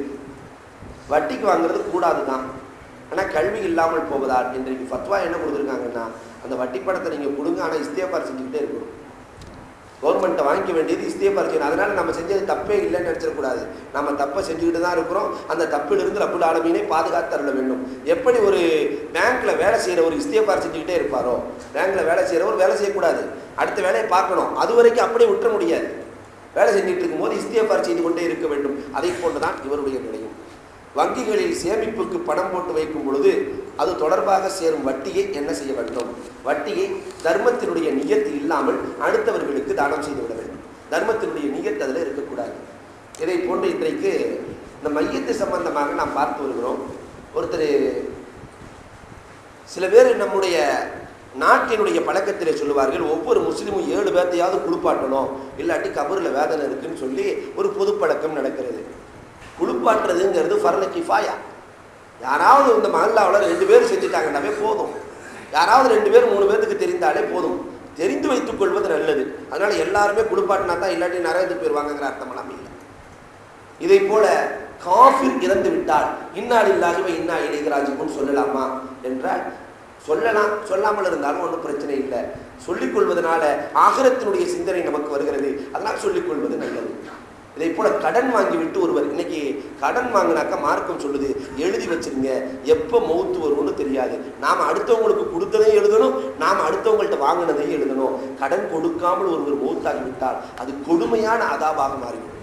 வட்டிக்கு வாங்குறது கூடாது தான், ஆனால் கல்வி இல்லாமல் போவதால் இன்றைக்கு ஃபத்வா என்ன கொடுத்துருக்காங்கன்னா, அந்த வட்டி பணத்தை நீங்கள் கொடுங்க, ஆனால் இஸ்திக்ஃபார் செஞ்சுக்கிட்டே இருக்கணும். கவர்மெண்ட்டை வாங்கிக்க வேண்டியது இஸ்திக்ஃபார் செய்யணும். அதனால் நம்ம செஞ்சது தப்பே இல்லைன்னு நினச்சிடக்கூடாது. நம்ம தப்பை செஞ்சுக்கிட்டு தான் இருக்கிறோம். அந்த தப்பிலிருந்து ரப்புல் ஆலமீனை பாதுகாத்து அருள வேண்டும். எப்படி ஒரு பேங்க்கில் வேலை செய்கிற ஒரு இஸ்திக்ஃபார் செஞ்சுக்கிட்டே இருப்பாரோ, பேங்க்கில் வேலை செய்கிறவர் வேலை செய்யக்கூடாது, அடுத்த வேலையை பார்க்கணும். அது வரைக்கும் அப்படியே விட்டுற முடியாது. வேலை செஞ்சுட்டு இருக்கும்போது இஸ்திக்ஃபார் செய்து கொண்டே இருக்க வேண்டும். அதை போன்று தான் இவருடைய நிலையும். வங்கிகளில் சேமிப்புக்கு பணம் போட்டு வைக்கும் பொழுது அது தொடர்பாக சேரும் வட்டியை என்ன செய்ய வேண்டும்? வட்டியை தர்மத்தினுடைய நியத்து இல்லாமல் அடுத்தவர்களுக்கு தானம் செய்து விட வேண்டும். தர்மத்தினுடைய நியத்து அதில் இருக்கக்கூடாது. இதை போன்று இன்றைக்கு இந்த மையத்து சம்பந்தமாக நாம் பார்த்து வருகிறோம். ஒருத்தர், சில பேர் நம்முடைய நாட்டினுடைய பழக்கத்திலே சொல்லுவார்கள், ஒவ்வொரு முஸ்லீமும் 7 பேர்த்தையாவது குளிப்பாட்டணும், இல்லாட்டி கபரில் வேதனை இருக்குன்னு சொல்லி ஒரு பொது பழக்கம் நடக்கிறது. குளிப்பாட்டுறதுங்கிறது ஃபர்ல கிஃபாயா. யாராவது இந்த மஹல்லாவில் 2 பேர் செஞ்சுட்டாங்கன்னாவே போதும். யாராவது 2 பேர் 3 பேருக்கு தெரிந்தாலே போதும். தெரிந்து வைத்துக் கொள்வது நல்லது. அதனால எல்லாருமே குளிப்பாட்டினா தான், இல்லாட்டி நரகத்துக்கு போயிடுவாங்கிற அர்த்தமெல்லாம் இல்லை. இதை போல காஃபிர் இறந்து விட்டால் இன்னா லில்லாஹி வ இன்னா இலைஹி ராஜிஊன் சொல்லலாமா என்றால் சொல்லலாம். சொல்லாமல் இருந்தாலும் ஒன்றும் பிரச்சனை இல்லை. சொல்லிக் கொள்வதனால ஆகிரத்தினுடைய சிந்தனை நமக்கு வருகிறது. அதனால் சொல்லிக் கொள்வது நல்லது. இதை போல கடன் வாங்கிவிட்டு ஒருவர், இன்னைக்கு கடன் வாங்கினாக்கா மார்க்கம் சொல்லுது, எழுதி வச்சிருங்க, எப்போ மௌத்து வரும்னு தெரியாது. நாம் அடுத்தவங்களுக்கு கொடுத்ததையும் எழுதணும், நாம் அடுத்தவங்கள்ட்ட வாங்கினதையும் எழுதணும். கடன் கொடுக்காமல் ஒருவர் மௌத்தாகிவிட்டால் அது கொடுமையான அதாபாக மாறிவிடும்.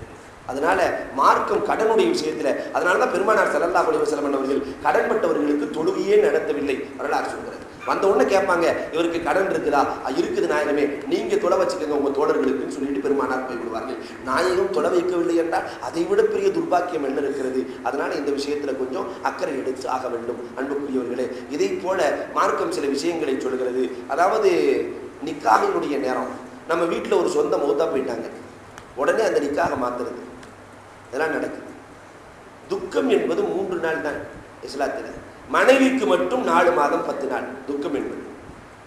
அதனால மார்க்கம் கடனுடைய விஷயத்துல, அதனாலதான் பெருமானார் ஸல்லல்லாஹு அலைஹி வஸல்லம் அவர்கள் கடன்பட்டவர்களுக்கு தொழுகையே நடத்தவில்லை வரலாறு சொல்கிறார். வந்த உடனே கேட்பாங்க, இவருக்கு கடன் இருக்குதா? இருக்குது நாயகமே, நீங்க தொலை வச்சுக்கோங்க உங்க தோழர்களுக்குன்னு சொல்லிட்டு பெருமானார் போய் விடுவார்கள். நாயகம் தொலை வைக்கவில்லை என்றால் அதை விட பெரிய துர்பாக்கியம் என்ன இருக்கிறது? அதனால இந்த விஷயத்துல கொஞ்சம் அக்கறை எடுத்து ஆக வேண்டும். அன்புக்குரியவர்களே, இதை போல மார்க்கம் சில விஷயங்களை சொல்கிறது. அதாவது நிக்காஹினுடைய நேரம், நம்ம வீட்டில் ஒரு சொந்த மௌத்தா போயிட்டாங்க, உடனே அந்த நிக்காக மாத்துறது, இதெல்லாம் நடக்குது. துக்கம் என்பது 3 நாள் தான் இஸ்லாத்தில். மனைவிக்கு மட்டும் 4 மாதம் 10 நாள் துக்கம் என்பது.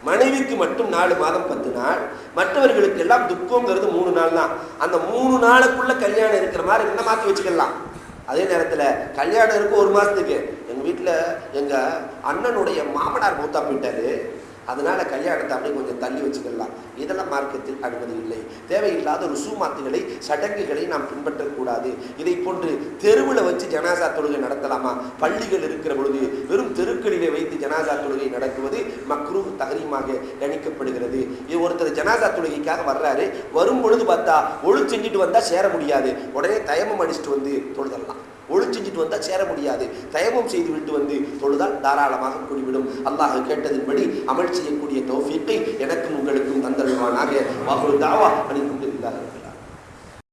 மனைவிக்கு மட்டும் 4 மாதம் 10 நாள், மற்றவர்களுக்கு எல்லாம் துக்கம்ங்கிறது 3 நாள் தான். அந்த 3 நாளுக்குள்ள கல்யாணம் இருக்கிற மாதிரி என்ன மாற்றி வச்சுக்கலாம். அதே நேரத்தில் கல்யாணம் இருக்கும் 1 மாதத்துக்கு. எங்கள் வீட்டில் எங்கள் அண்ணனுடைய மாமனார் மூத்தா போயிட்டாரு, அதனால கல்யாணத்தை அப்படியே கொஞ்சம் தள்ளி வச்சுக்கலாம். இதெல்லாம் மார்க்கத்தில் அனுமதி இல்லை. தேவையில்லாத ருசுமாத்துகளை, சடங்குகளை நாம் பின்பற்றக்கூடாது. இதை போன்று தெருவில் வச்சு ஜனாசா தொழுகை நடத்தலாமா? பள்ளிகள் இருக்கிற பொழுது வெறும் தெருக்களிலே வைத்து ஜனாசா தொழுகை நடத்துவது மக்ரூஹ் தஹரீமாக கணிக்கப்படுகிறது. இது ஒருத்தர் ஜனாசா தொழுகைக்காக வர்றாரு, வரும் பொழுது பார்த்தா ஒழு செஞ்சுட்டு வந்தால் சேர முடியாது, உடனே தயமம் அடிச்சுட்டு வந்து தொழுதரலாம். ஒழு செஞ்சுட்டு வந்தால் சேர முடியாது, தயமம் செய்து விட்டு வந்து தொழுதால் தாராளமாக கூடிவிடும். அல்லாஹ் கேட்டதின்படி அமல் செய்யக்கூடிய தௌஃபீக்கை எனக்கும் உங்களுக்கும் தந்தருவானாக. வாகுல் தாவா.